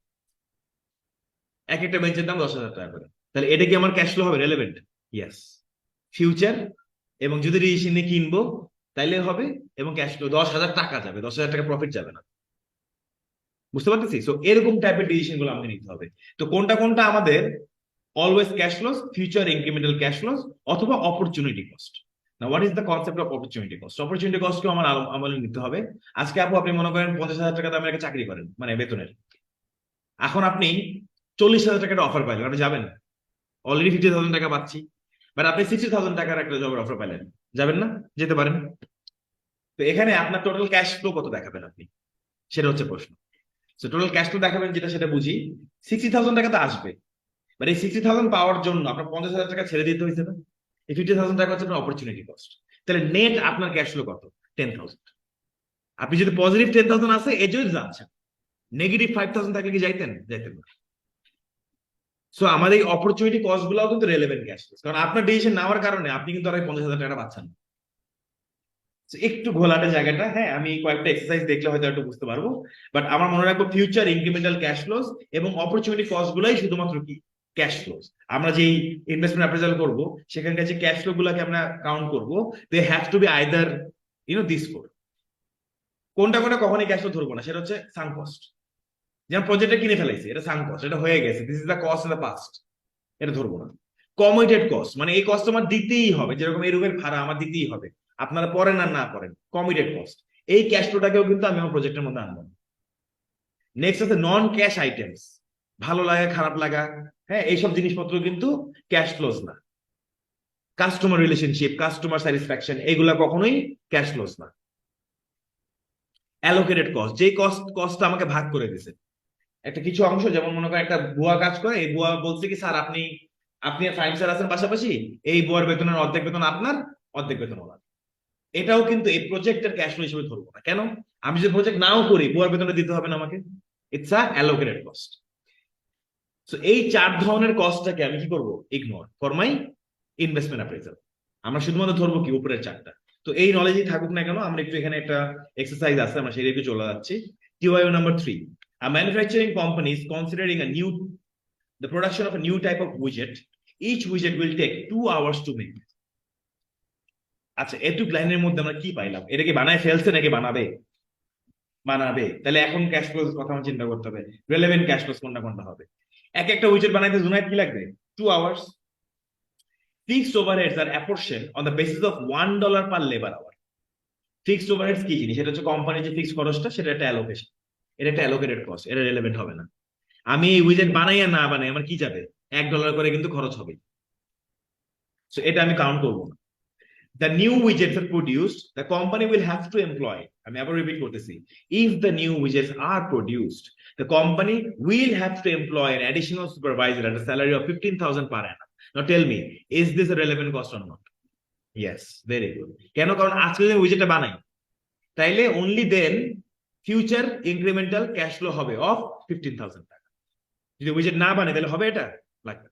এক একটা বেঞ্চের দাম 10,000 টাকা করে। তাহলে এটা কি আমার ক্যাশ ফ্লো হবে? রেলেভেন্ট? ইয়েস। ফিউচার, এবং যদি ডিসিশন নিয়ে কিনবো তাইলে হবে, এবং ক্যাশ ফ্লো 10,000 টাকা যাবে, 10,000 টাকা প্রফিট যাবে না। বুঝতে পারতেছি? সো এরকম টাইপের ডিসিশন গুলো আমাদের নিতে হবে। তো কোনটা কোনটা আমাদের always cash flows, future incremental cash flows, অথবা অপরচুনিটি কস্ট। না, what is the concept of opportunity cost? Opportunity কস্টকে আমার আমলে নিতে হবে। আজকে আপনি মনে করেন 50,000 টাকা দামের একটা চাকরি করেন, মানে বেতনের। এখন আপনি 40,000 টাকার অফার পাইলেন, আপনি যাবেন? অলরেডি 50,000 টাকা পাচ্ছি, বাট আপনি 60,000 টাকার একটা জবের অফার পাইলেন, যাবেন না? যেতে পারেন। তো এখানে আপনার টোটাল ক্যাশ ফ্লো কত দেখাবেন আপনি, সেটা হচ্ছে প্রশ্ন। টোটাল ক্যাশ ফ্লো দেখাবেন যেটা, সেটা বুঝি 60,000 টাকা তো আসবে, মানে এই 60,000 পাওয়ার জন্য আপনার 50,000 টাকা ছেড়ে দিতে হয়েছে না? এই 50,000 টাকা হচ্ছে আপনার অপরচুনিটি কস্ট। তাহলে নেট আপনার ক্যাশ ফ্লো কত? 10,000। আপনি যদি পজিটিভ 10,000 আছে এই জন্য যাচ্ছেন, নেগেটিভ 5,000 থাকলে কি যাইতেন? যাইতেন না। সো আমাদের এই অপরচুনিটি কস্ট গুলাও কিন্তু রেলেভেন্ট ক্যাশ ফ্লো, কারণ আপনার ডিসিশন নেওয়ার কারণে আপনি কিন্তু আর 50,000 টাকা পাচ্ছেন না। একটু ঘোলাটে জায়গাটা, হ্যাঁ, আমি কয়েকটা এক্সারসাইজ দেখলে হয়তো একটু বুঝতে পারবো। বাট আমার মনে রাখবো ফিউচার ইনক্রিমেন্টাল ক্যাশ ফ্লোস এবং অপরচুনিটি কস্ট গুলাই শুধুমাত্র কি ক্যাশ ফ্লোস। আমরা যেই ইনভেস্টমেন্ট অ্যাপ্রেজাল করব সেখানকার যে ক্যাশ ফ্লো গুলাকে আমরা কাউন্ট করব, they have to be either this four. কোনটা কোনটা কখনই ক্যাশ ফ্লো ধরবো না, সেটা হচ্ছে সাঙ্ক কস্ট। যেমন প্রজেক্টটা কিনে ফেলাইছি, এটা সাঙ্ক কস্ট, এটা হয়ে গেছে, this is the cost in the past, এটা ধরবো না। কমিটেড কস্ট মানে এই কস্ট আমার দিতেই হবে, যেরকম এই রুমের ভাড়া আমার দিতেই হবে, আপনারা পড়েন আর না পড়েন, কমিটেড কস্ট। এই ক্যাশ ফ্লোটাকেও কিন্তু আমি আমার প্রজেক্টের মধ্যে আনবো। নেক্সট আছে নন ক্যাশ আইটেমস, ভালো লাগা খারাপ লাগা, হ্যাঁ, এইসব জিনিসপত্র কিন্তু ক্যাশ ফ্লোস না। কাস্টমার রিলেশনশিপ, কাস্টমার স্যাটিসফ্যাকশন, এগুলা কখনোই ক্যাশ ফ্লোস না। অ্যালোকেটেড কস্ট, যে কস্ট আমাকে ভাগ করে দিছে একটা কিছু অংশ, যেমন মনে করেন একটা বুয়া কাজ করে, এই বুয়া বলছে কি স্যার আপনি আপনি আর ফাইভ স্যার আছেন পাশাপাশি, এই বুয়ার বেতনের অর্ধেক বেতন আপনার, অর্ধেক বেতন ওনার। এটাও কিন্তু এই প্রজেক্টের ক্যাশ ফ্লো হিসেবে ধরবো না। কেন? আমি যদি প্রজেক্ট নাও করি, বুয়ার বেতনটা দিতে হবে না আমাকে, it's a allocated cost. So এই চার ধরনের কস্টটাকে আমি কি করবো? Ignore for my investment appraisal. আমরা শুধুমাত্র ধরবো কি উপরের চারটা। তো এই নলেজই থাকুক না কেন, আমরা একটু এখানে একটা এক্সারসাইজ আছে, আমরা সেই দিকে চলে যাচ্ছি। টিওআইও number 3, a manufacturing company is considering the production of a new type of widget. Each widget will take 2 hours to make. আচ্ছা, এটুক লাইনের মধ্যে আমরা কি পাইলাম? এটা কি বানায় ফেলছে নাকি বানাবে? বানাবে। তাহলে এখন ক্যাশ ফ্লোর কথা আমার চিন্তা করতে হবে, রেলেভেন্ট ক্যাশ ফ্লোস কোনটা কোনটা হবে। এক একটা উইজেট বানাইতে জুনাইদ কি লাগবে? 2 আওয়ার্স। ফিক্সড ওভারহেডস আর apportion on the basis of $1 per labour hour. Fixed overheads কি জিনিস? এটা হচ্ছে কোম্পানির যে ফিক্সড খরচটা, সেটা একটা অ্যালোকেশন, এটা একটা অ্যালোকেটেড কস্ট, এটা রেলেভেন্ট হবে না। আমি এই উইজেট বানাই আর না বানাই আমার কি যাবে? $1 করে কিন্তু খরচ হবে, সো এটা আমি কাউন্ট করবো না। the new widgets are produced, the company will have to employ, আমি আবার রিপিট করতেছি, if the new widgets are produced, the company will have to employ an additional supervisor at a salary of 15,000 per annum. Now tell me, is this a relevant cost or not? Yes, very good. কেন? কারণ আজকে যদি উইজেটটা বানাই, তাইলে only then future incremental cash flow হবে of 15,000 টাকা। যদি উইজেট না বানাই তাহলে হবে এটা? লাগবে।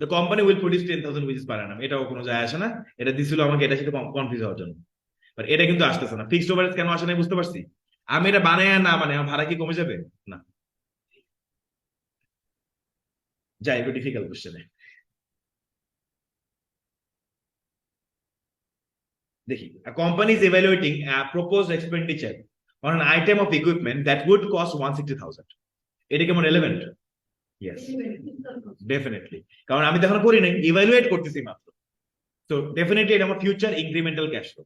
The company will produce 10,000 widgets per annum, এটাও কোনো যায় আসে না, এটা দিছিল আমাকে এটার সাথে কনফিউজ হওয়ার জন্য, বাট এটা কিন্তু আসতেছে না। ফিক্সড ওভারহেড কেন আসে না বুঝতে পারছি, আমি এটা বানাই আর না বানাই আমার ভাড়া কি কমে যাবে? না। যাই, একটু ডিফিকাল্ট কোশ্চেনে দেখি। A company is evaluating a proposed expenditure on an item of equipment that would cost 160,000. এটা কেমন রেলেভেন্ট? ইয়েস, ডেফিনেটলি, কারণ আমি তো এখন করি নাই, ইভালুয়েট করতেছি মাত্র। সো ডেফিনেটলি এটা আমার future incremental cash flow.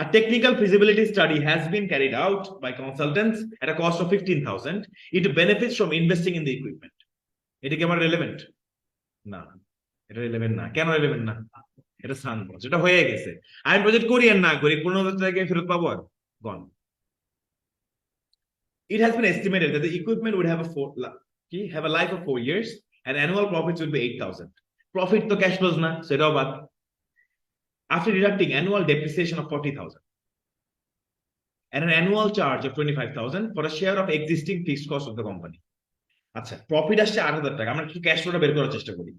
A technical feasibility study has been carried out by consultants at a cost of 15,000. It benefits from investing in the equipment. এটা কি আমার রেলেভেন্ট? না, এটা রেলেভেন্ট না। কেন রেলেভেন্ট না? এটা সানবস, এটা হয়ে গেছে। আমি প্রজেক্ট করি আর না করি 15,000 টাকা ফেরত পাবো আর গন। It has been estimated that the equipment would have a life of 4 years and annual profits would be 8,000. Profit তো ক্যাশ ফ্লোজ না, সেটাও বাদ। After deducting annual depreciation of 40,000 and an annual charge of 25,000 for a share of existing fixed cost of the company. আচ্ছা, profit আসছে 8,000 টাকা, আমরা একটু cash ফ্লোটা বের করার চেষ্টা করি।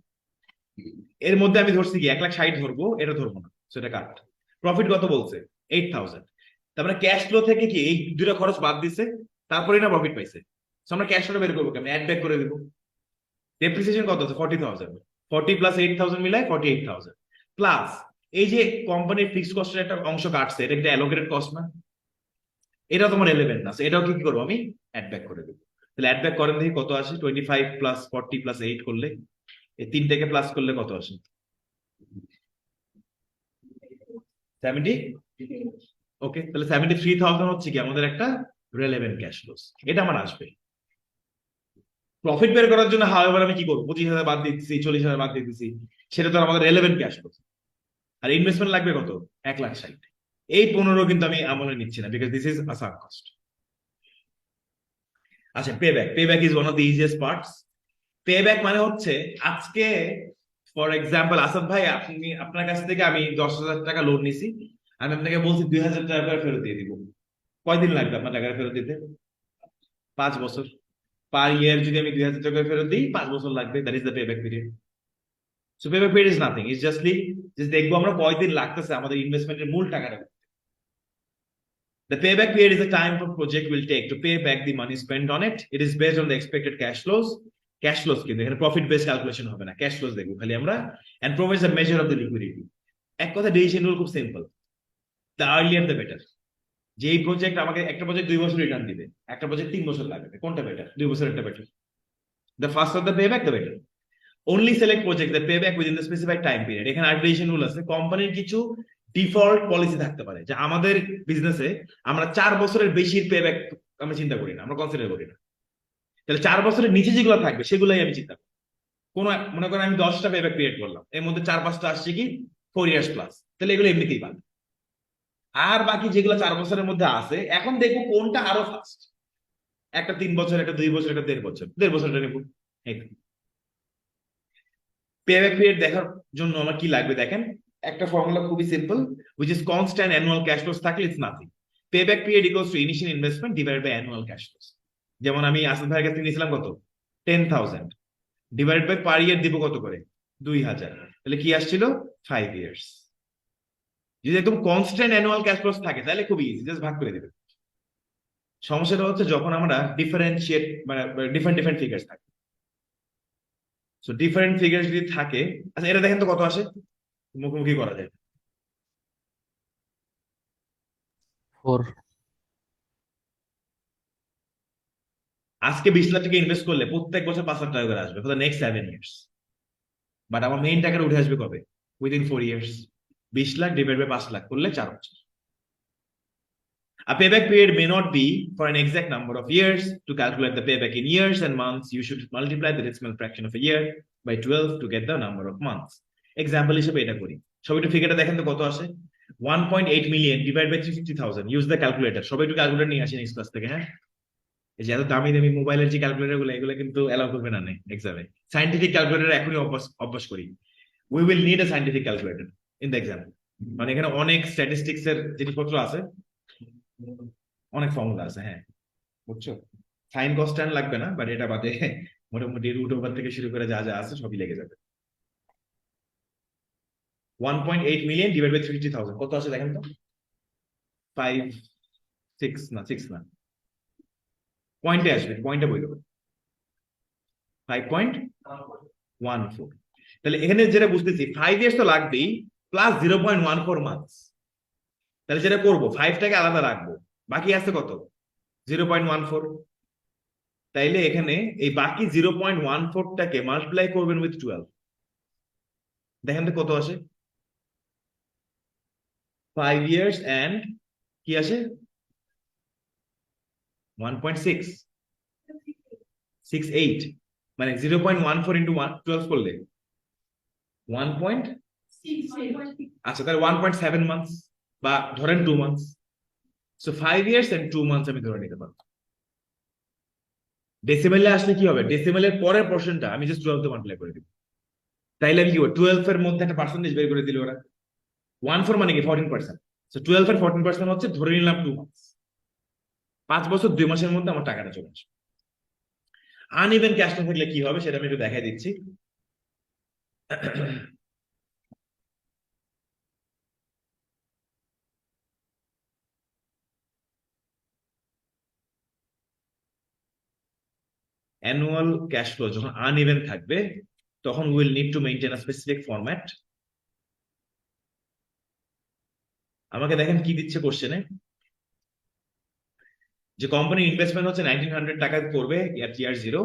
এর মধ্যে আমি ধরছি কি 1,60,000 ধরবো, এটা ধরবো না, সেটা কাট। প্রফিট কত বলছে? 8,000। তার মানে ক্যাশ ফ্লো থেকে কি এই দুটো খরচ বাদ দিছে, তারপরে না প্রফিট পাইছে। সো আমরা ক্যাশ ফ্লোটা বের করবো কেমন? অ্যাড ব্যাক করে দিব। ডেপ্রিসিয়েশন কত আছে? 40,000। 40 প্লাস 8,000 মিলায় 48,000 প্লাস এই যে কোম্পানির ফিক্সড কস্টের একটা অংশ কাটছে, এটা একটা অ্যালোকেটেড কস্ট না? এটা তোমার রেলেভেন্ট না, এটাও কি করবো আমি? অ্যাড ব্যাক করে দেবো। তাহলে অ্যাড ব্যাক করেন দেখি কত আসে। 25 প্লাস 40 প্লাস 8 করলে, এই তিনটাকে প্লাস করলে কত আসে? 70। ওকে, তাহলে 73,000 হচ্ছে কি আমাদের একটা রেলেভেন্ট ক্যাশ ফ্লোস, এটা আমার আসবে। প্রফিট বের করার জন্য হাওয়েভার আমি কি করবো? 25,000 বাদ দিতেছি, 40,000 বাদ দিতেছি, সেটা তো আমাদের রেলেভেন্ট ক্যাশ ফ্লোস। আর ইনভেস্টমেন্ট লাগবে কত? 1,60,000। এই 15 কিন্তু আমি আমলে নিচ্ছি না, because this is a sunk cost. আচ্ছা, payback is one of the easiest parts. Payback মানে হচ্ছে আজকে ফর এক্সাম্পল আসাদ ভাই, আপনি আপনার কাছ থেকে আমি 10,000 টাকা লোন নিছি, আমি আপনাকে বলছি 2,000 টাকা করে ফেরত দিয়ে দিব। কয়দিন লাগবে আপনার টাকা ফেরত দিতে? 5 বছর। পার ইয়ার যদি আমি 2,000 টাকা ফেরত দিই, 5 বছর লাগবে। That is the payback period. So payback period is nothing, is justly just দেখবো আমরা কয়দিন লাগতেছে আমাদের ইনভেস্টমেন্টের মূল টাকাটা। The payback period is the time a project will take to pay back the money spent on it. It is based on the expected cash flows. Cash flows কিন্তু এখানে প্রফিট বেস ক্যালকুলেশন হবে না, cash flows দেখবো খালি আমরা, and provides a measure of the liquidity. এক কথা decision rule খুব simple, the earlier the better. যে এই প্রজেক্ট আমাকে, একটা প্রজেক্ট 2 বছর রিটার্ন দিবে, একটা প্রজেক্ট 3 বছর লাগবে, কোনটা বেটার? 2 বছরেরটা better. The faster the payback the better. Only select projects that pay back within the specified time period. এখানে আর্বিট্রেশন রুল আছে, কোম্পানির কিছু ডিফল্ট পলিসি থাকতে পারে, যে আমাদের বিজনেসে আমরা 4 বছরের বেশি পে ব্যাক আমরা চিন্তা করি না, আমরা কনসিডার করি না। তাহলে 4 বছরের নিচে যেগুলো থাকবে সেগুলাই আমি চিন্তা করি। কোন, মনে করেন আমি 10টা পে ব্যাক পিরিয়ড করলাম, এর মধ্যে 4-5টা আসছে কি 4 ইয়ার্স প্লাস, তাহলে এগুলো এমনিতেই বাদ। আর বাকি যেগুলো 4 বছরের মধ্যে আছে, এখন দেখবো কোনটা আরো ফাস্ট। একটা 3 বছর, একটা 2 বছর, একটা 1.5 বছর, 1.5 বছরটা নেবো। পেব্যাক পিরিয়ড দেখার জন্য আমার কি লাগবে দেখেন, একটা ফর্মুলা খুবই simple, which is constant annual cash flows থাকলে it's nothing. Payback period equals to initial investment divided by annual cash flows. যেমন আমি আসাদ ভাইয়ের কাছে নিয়েছিলাম কত? 10,000 ডিভাইডেড বাই পার ইয়ার দিব কত করে? 2,000। তাহলে কি আসছিল? 5 ইয়ার্স। যদি একদম কনস্ট্যান্ট অ্যানুয়াল ক্যাশ ফ্লোস থাকে তাহলে খুব ইজি, জাস্ট ভাগ করে দিবে। সমস্যাটা হচ্ছে যখন আমরা ডিফারেন্সিয়েট, মানে ডিফারেন্ট ডিফারেন্ট ফিগার্স থাকে। সো ডিফারেন্ট ফিগার যদি থাকে, আচ্ছা এটা দেখেন তো কত আসে, মুখোমুখি করা যায়। 4। আজকে 20 লাখ টাকা ইনভেস্ট করলে প্রত্যেক বছর 5 লাখ টাকা করে আসবে for the next 7 years. But আমার মেইন টাকাটা উঠে আসবে কবে? Within 4 years. 20 lakh divide by 5 lakh করলে 4 বছর। A payback period may not be for an exact number of years. To calculate the payback in years and months, you should multiply the decimal fraction of a year by 12 to get the number of months. Example হিসেবে এটা করি, সবাই একটু ফিগারটা দেখেন তো কত আসে। 1.8 million divide by 350,000। Use the calculator. সবাই একটু ক্যালকুলেটর নিয়ে আসেন নেক্সট ক্লাস থেকে, হ্যাঁ। এই যে এত দামি দামি মোবাইলের যে ক্যালকুলেটর গুলো, এগুলো কিন্তু অ্যালাউ করবে না এক্সামে। সাইন্টিফিক ক্যালকুলেটর এখনই অভ্যাস অভ্যাস করি। We will need a scientific calculator in the exam. মানে এখানে অনেক স্ট্যাটিস্টিক্স এর জিনিসপত্র আছে, অনেক ফর্মুলা আছে, হ্যাঁ, বুঝছো। সাইন কনস্ট্যান্ট লাগবে না, বাট এটা বাদে মোটামুটি রুট ওভার থেকে শুরু করে যা যা আছে সবই লেগে যাবে। 1.8 মিলিয়ন ডিভাইড বাই 350,000 কত আছে দেখেন তো। 5 6 না, 6 না, পয়েন্টে আসবে, পয়েন্টে বই দেবো। 5.14। তাহলে এখানে যেটা বুঝতেছি 5 ইয়ার্স তো লাগবেই, প্লাস 0.14 মান্থস। তাহলে যেটা করবো 5টাকে আলাদা রাখবো, বাকি আছে কত, 0.14। তাইলে এখানে এই বাকি 0.14টাকে মাল্টিপ্লাই করবেন উইথ 12। দেখেন তো কত আসে। 5 ইয়ার্স অ্যান্ড কি আসে, 1.668। মানে 0.14 ইন্টু 12 করলে 1. আচ্ছা, তাহলে 1.7 মান্থস, বা ধরেন 2 months. So 5 years and 2 months আমি ধরে নিতে পারবো। ডেসিমেলে আসলে কি হবে, ডেসিমেলের পরের পোর্শনটা আমি জাস্ট 12 তে মাল্টিপ্লাই করে দিব। তাইলে আমি কি করবো, 12 এর মধ্যে একটা পার্সেন্টেজ বের করে দিল ওরা। 1.4 মানে কি 14%। সো 12 এর 14% হচ্ছে, ধরে নিলাম 2 মান্থস। 5 বছর 2 মাসের মধ্যে আমার টাকাটা চলে আসবে। আনইভেন ক্যাশ না থাকলে কি হবে সেটা আমি একটু দেখাই দিচ্ছি। অ্যানুয়াল ক্যাশ ফ্লো যখন আনইভেন থাকবে, তখন will need to maintain a specific format. আমাকে দেখেন কি দিচ্ছে কোশ্চেনে, যে কোম্পানির ইনভেস্টমেন্ট হচ্ছে 1900 টাকা করবে ইয়ার 0।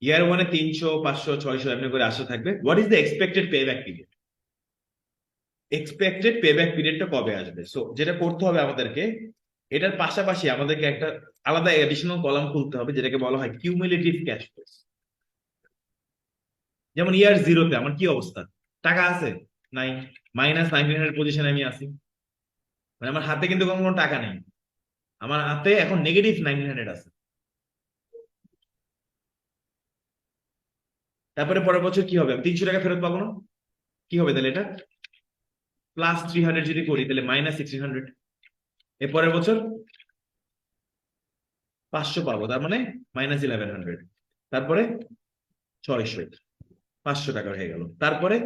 ইয়ার 1-এ 300 500 600 এমনি করে আসতে থাকবে। What is the expected pay back period. Expected pay back পিরিয়ডটা কবে আসবে। সো যেটা করতে হবে আমাদেরকে, এটার পাশাপাশি আমাদেরকে একটা আলাদা এডিশনাল কলাম খুলতে হবে, যেটাকে বলা হয় কিউমুলেটিভ ক্যাশ ফ্লো। যেমন ইয়ার 0-তে আমার কি অবস্থা, টাকা আছে নাই, -1900 পজিশনে আমি আছি। মানে আমার হাতে কিন্তু কোনো টাকা নেই, আমার হাতে এখন -1900 আছে। তারপরে পরের বছর কি হবে, আমি 300 টাকা ফেরত পাবো না। কি হবে তাহলে এটা, +300 যদি করি তাহলে -1600। এর পরের বছর 500 পাবো, তার মানে -1100। তারপরে 600, 500 টাকা হয়ে গেল। তারপরে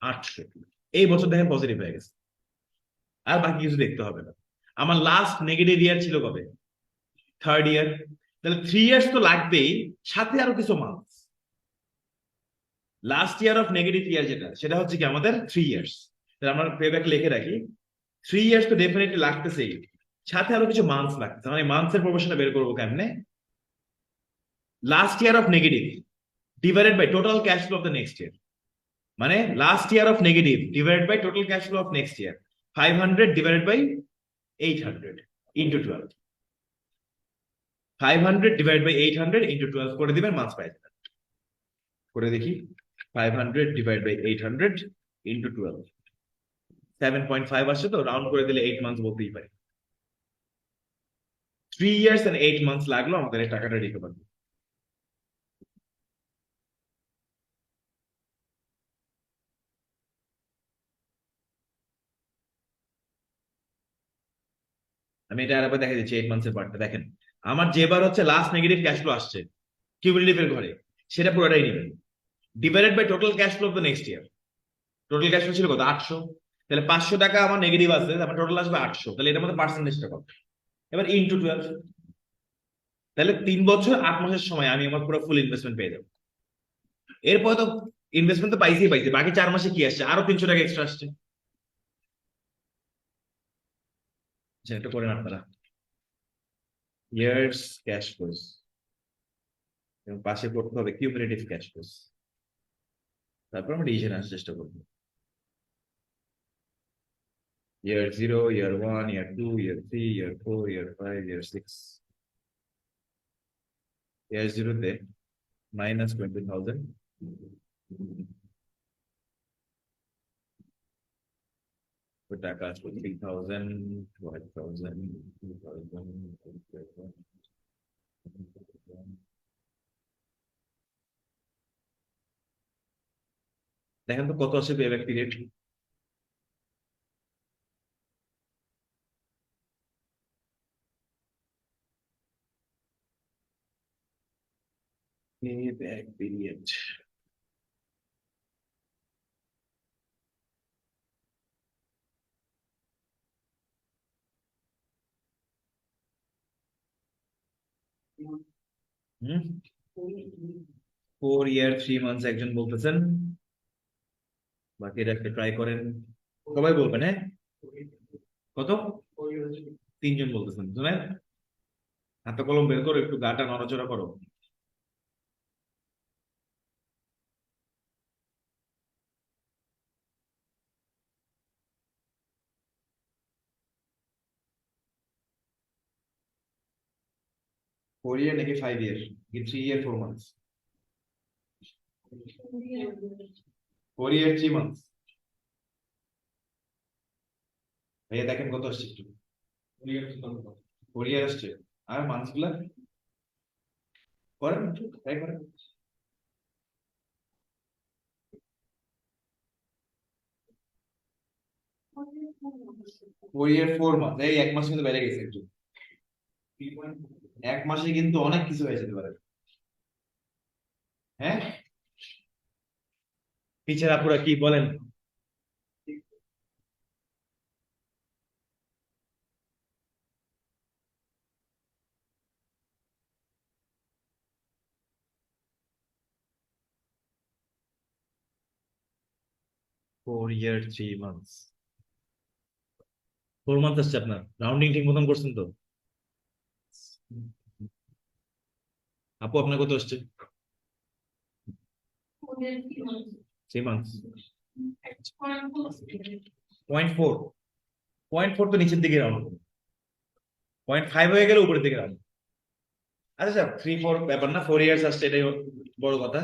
800। এই বছর দেখেন পজিটিভ হয়ে গেছে, আর বাকি কিছু দেখতে হবে না। আমার লাস্ট নেগেটিভ ইয়ার ছিল কবে, 3rd ইয়ার। তাহলে 3 ইয়ার্স তো লাগবেই, সাথে আরো কিছু month. Last year of negative year যেটা, সেটা হচ্ছে কি আমাদের 3 ইয়ার্স। তাহলে আমরা পেব্যাক লিখে রাখি, 3 ইয়ার্স তো ডেফিনেটলি লাগতেছেই, সাথে আরো কিছু মান্থস লাগতেছে। মানে মান্থসের প্রপোর্শনটা বের করবো কেমনে, last year of negative divided by total cash flow of the next year. মানে last year of negative divided by total cash flow of next year. 500 divided by 800 into 12। 500 divide by 800 into 12 করে দিবেন, months পাই যাবেন। করে দেখি, 500 divide by 800 into 12, 7.5 আসছে, তো round করে দিলে 8 মান্থস বলতেই পারি। 3 ইয়ার্স এন্ড 8 মান্থস লাগলো আমাদের এই টাকাটা রিকভার। আমি এটা আরেকবার দেখা দিচ্ছি 8 মান্থসের পার্টটা দেখেন। আমার যেবার হচ্ছে লাস্ট নেগেটিভ ক্যাশ ফ্লো আসছে কিউমুলেটিভ এর ঘরে, সেটা পুরোটাই নেবেন, divided by total cash flow of the next year. Total cash flow ছিল কত, 800। তাহলে 500 টাকা আমার নেগেটিভ আছে, আমার টোটাল আসবে 800। তাহলে এটার মধ্যে পার্সেন্টেজটা কত, এবার ইনটু 12। তাহলে 3 বছর 8 মাসের সময় আমি আমার পুরো ফুল ইনভেস্টমেন্ট পেয়ে যাবো। এরপর তো ইনভেস্টমেন্ট তো পাইছি পাইছি, বাকি 4 মাসে কি আসছে, আরো 300 টাকা এক্সট্রা আসছে। সেটা করেন আপনারা, ইয়ার্স ক্যাশ ফ্লোস, এবং পাশে করতে হবে কিউমুলেটিভ ক্যাশ ফ্লোস। তারপর আমরা ডিসিশন আসার চেষ্টা করবো। year 0, year 1, year 2, year 3, year 4, year 5, year 6। year 0-তে -20,000, টাকা আসবে 3000, 5000, 2000। দেখেন তো কত আসে পেব্যাক পিরিয়ড। পেব্যাক পিরিয়ড হুম 4 year 3 months একজন বলতেছেন, বাকিরা একটা ট্রাই করেন। সবাই বলবেন, হ্যাঁ? কত? 3 জন বলতেছেন, শুনেন। হাতে কলম বের করো, একটু গাটা নড়াচড়া করো। 4 year নাকি 5 year? কি 3 year 4 months? 4 year 3 months। ভাইয়া দেখেন কত আসছে একটু। 4 year আসছে। আর মান্থস গুলা করেন, ট্রাই করেন। 4 year 4 months, এই 1 মাস কিন্তু বেড়ে গেছে একটু। 1 মাসে কিন্তু অনেক কিছু হয়ে যেতে পারে। হ্যাঁ, টিচার আপুরা কি বলেন? 4 year 3 months। 4 মান্থ আসছে আপনার, রাউন্ডিং ঠিক মতন করছেন তো? আপু আপনার কত আসছে? 3 months। 0.4। 0.4 তো নিচের দিকে রাউন্ড, 0.5 হয়ে গেলে উপরের দিকে রাউন্ড। আচ্ছা স্যার, 3 4 ব্যাপার না, 4 years আসছে, এটাই বড় কথা।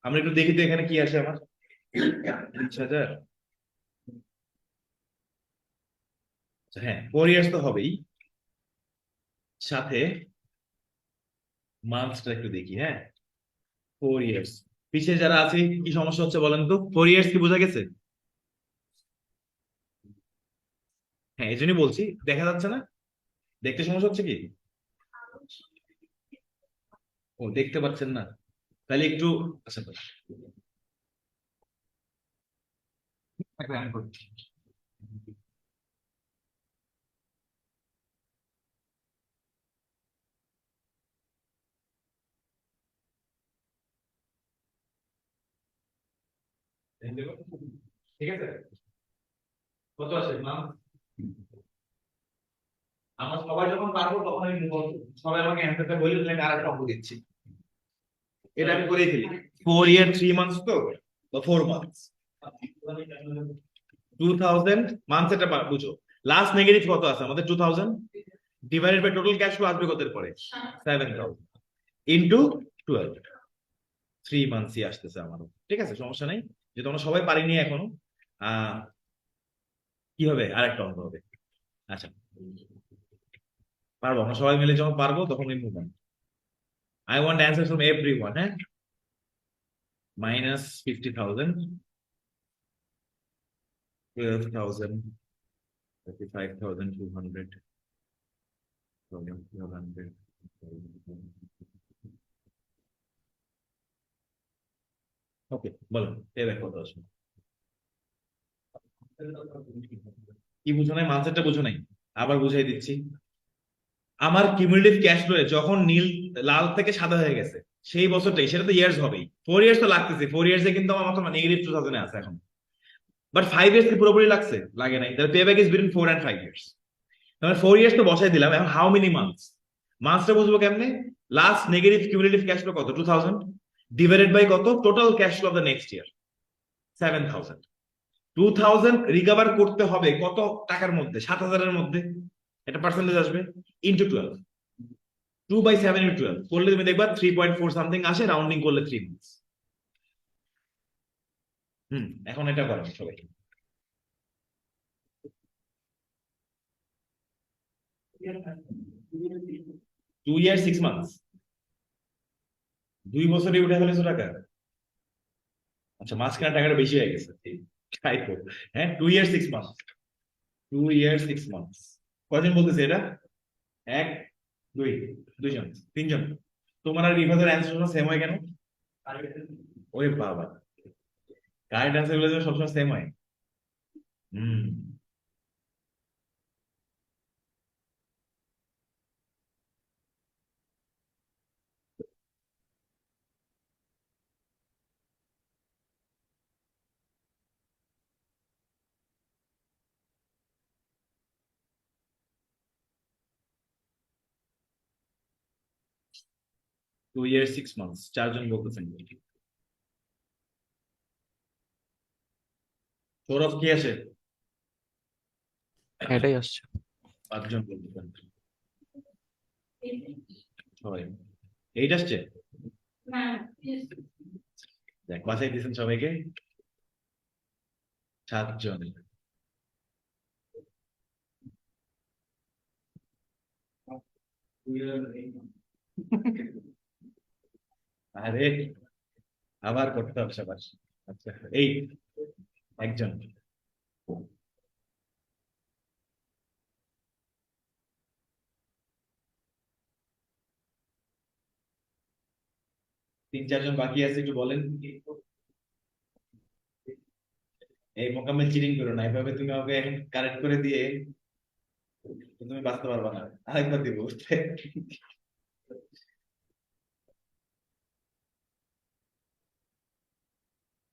আমরা একটু দেখি তো এখানে কি আসে আমার। 30,000। হ্যাঁ, 4 years তো হবেই, সাথে মান্থসটা একটু দেখি। হ্যাঁ, 4 years পিছিয়ে যারা আছে কি সমস্যা হচ্ছে বলেন তো? 4 years কি বোঝা গেছে? হ্যাঁ, এই জন্যই বলছি, দেখা যাচ্ছে না? দেখতে সমস্যা হচ্ছে কি? ও, দেখতে পাচ্ছেন না? তাহলে একটু, আচ্ছা একটা আমি করছি। ঠিক আছে, কত আছে মা? আমরা সবাই যখন পারবো তখন আমি বলবো। সবাই আমাকে অ্যান্সারটা বলে দিলে আমি আরেকটা অঙ্ক দিচ্ছি। এটা আমি করে ফেলি। 4 year 3 months তো, বা 4 months। 2000 মান্থস, এটা বুঝো। লাস্ট নেগেটিভ কত আছে আমাদের? 2000 divided by total cash flow আসবে কত এর পরে? 7000 ইনটু 12। 3 মান্থসই আসতেছে আমারও, ঠিক আছে, সমস্যা নাই। যেহেতু আমরা সবাই পারিনি এখনো, আহ কি হবে, আরেকটা অঙ্ক হবে। আচ্ছা, পারবো আমরা সবাই মিলে, যখন পারবো তখন move on. I want answer from everyone. হ্যাঁ, -50,000, 12,000, 35,200, 1,200। ওকে, বলেন এবার কত আসবে? কি বুঝো নাই? মানসেটটা বুঝো নাই? আবার বুঝাই দিচ্ছি। আমার কিউমুলেটিভ ক্যাশ ফ্লো যখন নীল, লাল থেকে সাদা হয়ে গেছে, সেই বছরটাই, সেটা তো ইয়ার্স হবেই। 4 years তো লাগতেছে, 4 years কিন্তু আমার মাত্র -2000 আছে এখন। বাট 5 years কি পুরোপুরি লাগছে? লাগে নাই। তাহলে pay back is between 4 and 5 years। তাহলে 4 years তো বসাই দিলাম, এখন হাউ মেনি মান্থস? মান্থসটা বুঝবো কেমনে? Last negative cumulative cash flow কত? 2000 ডিভাইডেড বাই কত? Total cash flow of the next year, 7000। 2000 recover করতে হবে কত টাকার মধ্যে? 7000-এর মধ্যে। এটা পার্সেন্টেজ আসবে ইন্টু 12। 2/7 ইন্টু 12 করলে তুমি দেখবা 3.4 সামথিং আসে, রাউন্ডিং করলে 3 মান্থস। এখন এটা করেন সবাই। 2 years 6 months, 2 বছরে উঠে ফেলেছো টাকা। আচ্ছা, মাঝখানে টাকাটা বেশি হয়ে গেছে, তাই তো। হ্যাঁ, 2 years 6 months, 2 years 6 months। কজন বলতেছে এটা? এক, দুই, দুইজন, তিনজন। তোমার আর রিভাজের অ্যান্সার সেম হয় কেন? ওরে বাবা, কারেক্ট অ্যান্সার গুলো যেন সবসময় সেম হয়। হুম। 2 years 6 months, চারজন বলতেছেন। সৌরভ কি আসে? এটাই আসছে। পাঁচজন বলতেছেন। ছয়, এইট আসছে। দেখ, বাসায় দিয়েছেন সবাইকে। সাতজন। আরে, আবার করতে হবে সবার। আচ্ছা, এইট, একজন। তিন চারজন বাকি আছে, একটু বলেন। এই মোকাম্মেল চিটিং করো না, এভাবে তুমি আমাকে এখন কারেক্ট করে দিয়ে তুমি বাঁচতে পারবা না। আরেকবার দিব।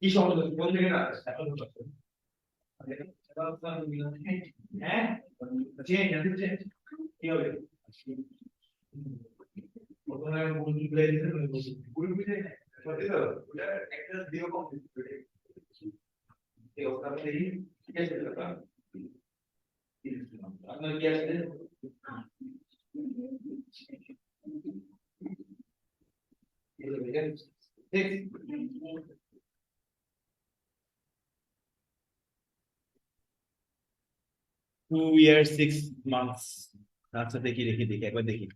কি সমস্যা, কোন থেকে হ্যাঁ, কি হবে? প্রথমে বন্ধু প্লে দিতে হবে, পুরো পিঠে সত্যি তো, ওটা একটা দিও কমপ্লিট করে এই অবস্থাটা দেখি। ঠিক আছে দাদা, আপনার কি আছে? 2 years 6 months। আচ্ছা, দেখি দেখি দেখি একবার দেখি।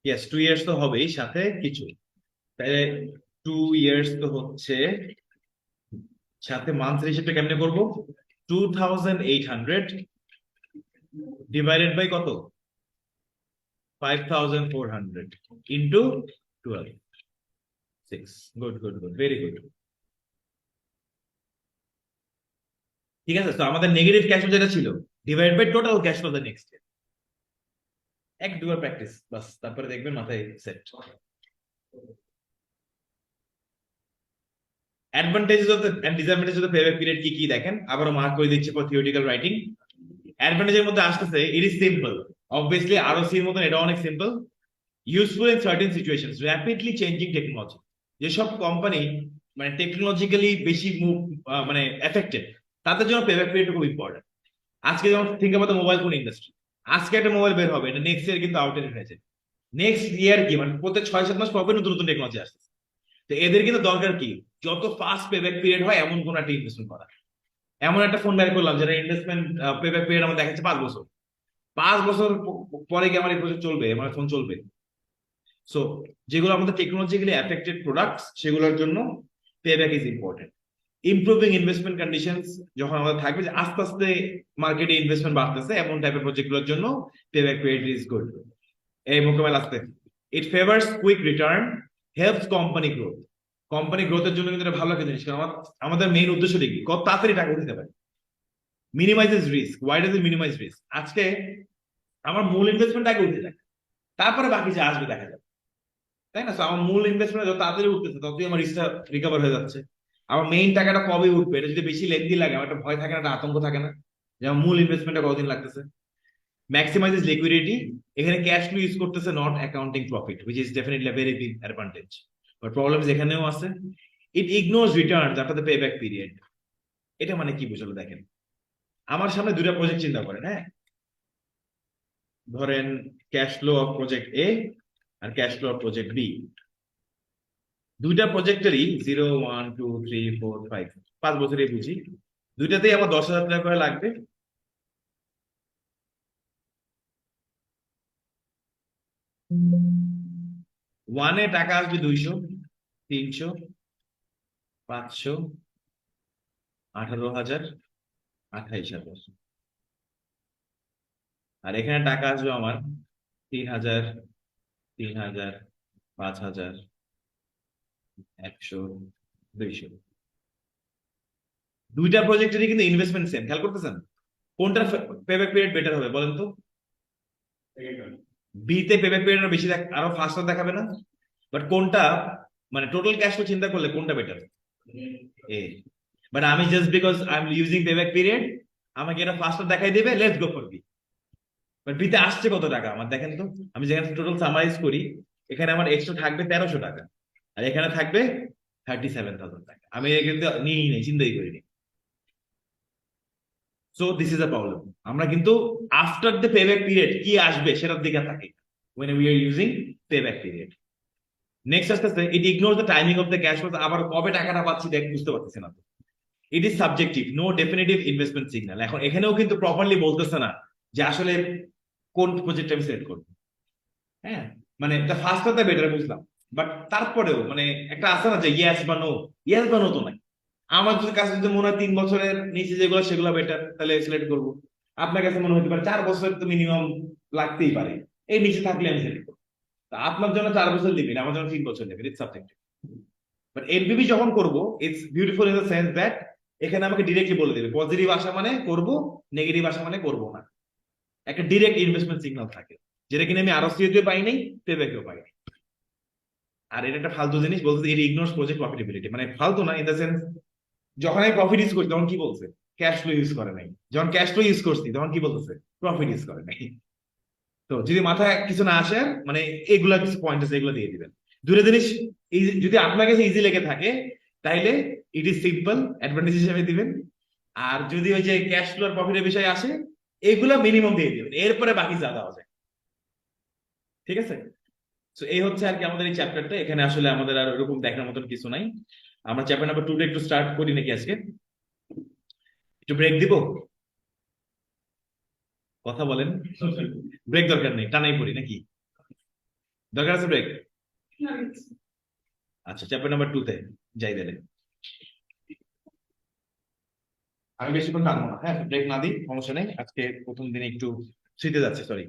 ইয়েস, 2 years তো হবেই, সাথে কিছু। তাহলে 2 years তো হচ্ছে, সাথে মান্থ হিসেবে কেমনে করবো? 2800 ডিভাইডেড বাই কত? 5400 into 12, 6। Good good good, very good. ঠিক আছে, তো আমাদের নেগেটিভ ক্যাশ ফ্লো যেটা ছিল, divide by total cash flow the next year. এক দুবার প্র্যাকটিস বাস, তারপরে দেখবেন মাথায় set. Advantages of the and disadvantages of the payback period কি কি দেখেন, আবারও মার্ক করে দিচ্ছি ফর থিওরিটিক্যাল রাইটিং। অ্যাডভান্টেজের মধ্যে আসতেছে, it is simple. Obviously ROC এর মতন এটা অনেক simple. Useful in certain situations, rapidly changing technology. যেসব কোম্পানি মানে টেকনোলজিক্যালি বেশি মুভ মানে এফেক্টেড, তাদের জন্য পেব্যাক পিরিয়ড খুব ইম্পর্টেন্ট। আজকে যেমন think about the mobile phone industry, আজকে একটা মোবাইল বের হবে, এটা নেক্সট ইয়ার কিন্তু আউটডেটেড হয়ে যায়। নেক্সট ইয়ার কি মানে প্রত্যেক 6-7 মাস পর পর নতুন নতুন টেকনোলজি আসছে। তো এদের কিন্তু দরকার কি, যত ফাস্ট পেব্যাক পিরিয়ড হয় এমন কোন একটা ইনভেস্টমেন্ট করা। এমন একটা ফোন বের করলাম যেটা ইনভেস্টমেন্ট পেব্যাক পিরিয়ড আমার দেখাচ্ছে 5 বছর। 5 বছর পরে কি আমার এই প্রজেক্ট চলবে, আমার ফোন চলবে? সো যেগুলো আমাদের টেকনোলজিক্যালি অ্যাফেক্টেড প্রোডাক্টস, সেগুলোর জন্য payback is important. Improving investment conditions যখন আমাদের থাকবে, যে আস্তে আস্তে মার্কেটে ইনভেস্টমেন্ট বাড়তেছে, এমন টাইপের প্রজেক্টগুলোর জন্য পেব্যাক পিরিয়ড ইজ গুড। এই মোকাবেল আসতে, it favours quick return, helps company growth. Company গ্রোথের জন্য কিন্তু এটা ভালো একটা জিনিস, কারণ আমাদের মেইন উদ্দেশ্য কি, কত তাড়াতাড়ি টাকা উঠাতে পারে। Minimises risk. Why does it minimise risk? আজকে আমার মূল ইনভেস্টমেন্ট আগে উঠে যায়, তারপরে বাকি যা আসবে দেখা যাবে, তাই না? So, আমার মূল ইনভেস্টমেন্ট যত তাড়াতাড়ি উঠতেছে, ততই আমার রিস্কটা রিকভার হয়ে যাচ্ছে। আমার মেইন টাকাটা কবে উঠবে, এটা যদি বেশি লেন্দি লাগে, আমার একটা ভয় থাকে না, একটা আতঙ্ক থাকে না, যে আমার মূল ইনভেস্টমেন্টটা কতদিন লাগতেছে। ম্যাক্সিমাইজেস লিকুইডিটি, এখানে ক্যাশ ফ্লো ইউজ করতেছে, not accounting profit, which is definitely very big advantage. But problems এখানেও আছে। It ignores returns after the pay back period. এটা মানে কি বুঝলো দেখেন, আমার সামনে দুটা প্রজেক্ট চিন্তা করেন, হ্যাঁ। ধরেন cash flow of project A আর cash flow of project B. দুইটা প্রজেক্টেরই 0 1 2 3 4 5, 5 বছরে বুঝি। দুইটাতেই আমার 10,000 টাকা করে লাগবে। ওয়ানে টাকা আসবে 200, 300, 500, 18,000, 28,000। আর এখানে টাকা আসবে আমার 3,000, 3,000, 5,000, 100, 200। দুইটা প্রজেক্টেরই কিন্তু ইনভেস্টমেন্ট সেম, খেয়াল করতেছেন? কোনটার পেব্যাক পিরিয়ড বেটার হবে বলেন তো? বি তে পেব্যাক পিরিয়ড বেশি আরো ফাস্টার দেখাবে না? বাট কোনটা, মানে টোটাল ক্যাশ ফ্লো চিন্তা করলে কোনটা বেটার? এ। বাট আমি just because I am using payback period, আমাকে এটা ফাস্টার দেখাই দিবে, let's go for B. But B তে আসছে কত টাকা আমার দেখেন তো। আমি যেখানে টোটাল সামারাইজ করি, এখানে আমার এক্সট্রা থাকবে 1300 টাকা, আর এখানে থাকবে 37,000 টাকা। আমি কিন্তু নিই নেই, চিন্তাই করিনি। So this is a problem. আমরা কিন্তু আফটার দ্য পেব্যাক পিরিয়ড কি আসবে সেটার দিকে থাকি when we are using payback period. Next আসতেছে, it ignore the timing of the cash flow. আবার কবে টাকাটা পাচ্ছি দেখ বুঝতে পারতেছি না তো। It is subjective, no definitive investment signal. এখন এখানেও কিন্তু প্রপারলি বলতেছে না যে আসলে কোন প্রজেক্ট আমি সিলেক্ট করবো। হ্যাঁ, মানে এটা ফার্স্ট কথা বেটার বুঝলাম, বাট তারপরেও মানে একটা আছে না যে ইয়েস বা নো। ইয়েস বা নো তো নাই। আমার যদি কাছে যদি মনে হয় 3 বছরের নিচে যেগুলো সেগুলো বেটার, তাহলে সিলেক্ট করবো। আপনার কাছে মনে হতে পারে 4 বছর তো মিনিমাম লাগতেই পারে, এই নিচে থাকলে আমি সিলেক্ট করবো। তা আপনার জন্য 4 বছর লিমিট, আমার জন্য 3 বছর limit, it's subjective. But NPV যখন করবো, it's beautiful in the sense that এখানে আমাকে ডিরেক্টলি বলে দেবে পজিটিভ আসা মানে করবো, নেগেটিভ আসা মানে করবো না। একটা ডিরেক্ট ইনভেস্টমেন্ট সিগন্যাল থাকে, যেটা কিনা আমি আরসিওতেও পাই নাই, পেব্যাকেও পাই নাই। আর এটা একটা ফালতু জিনিস বলতে, এর ইগনোরস প্রজেক্ট প্রফিটেবিলিটি, মানে ফালতু না ইন দ্য সেন্স, যখন আমি প্রফিট ইউজ করছি তখন কি বলছে? ক্যাশ ফ্লো ইউজ করে নাই। যখন ক্যাশ ফ্লো ইউজ করছি তখন কি বলতেছে? প্রফিট ইউজ করে নাই। তো যদি মাথায় কিছু না আসে, মানে এগুলা কিছু পয়েন্ট আছে, এগুলো দিয়ে দিবেন। দুটো জিনিস যদি আপনার কাছে ইজি লেগে থাকে, তাইলে ইট ইজ সিম্পল অ্যাডভান্টেজ হিসেবে দিবেন। আর যদি ওই যে ক্যাশ ফ্লো আর প্রফিটের বিষয় আসে, এগুলা মিনিমাম দিয়ে দিবেন, এরপরে বাকি যা দেওয়া যায়। ঠিক আছে? তো এই হচ্ছে আর কি আমাদের এই চ্যাপ্টারটা। এখানে আসলে আমাদের আর ওরকম দেখার মতন কিছু নাই। আমরা চ্যাপ্টার নাম্বার 2 একটু স্টার্ট করি নাকি আজকে? একটু ব্রেক দিব? কথা বলেন। ব্রেক দরকার নেই, টানাই পড়ি নাকি? দরকার আছে ব্রেক? আচ্ছা, চ্যাপ্টার নাম্বার 2 তে যাই দিলে। আমি বেশিক্ষণ টানবো না, হ্যাঁ, ব্রেক না দিই সমস্যা নেই। আজকে প্রথম দিনে একটু শীতে যাচ্ছে, সরি।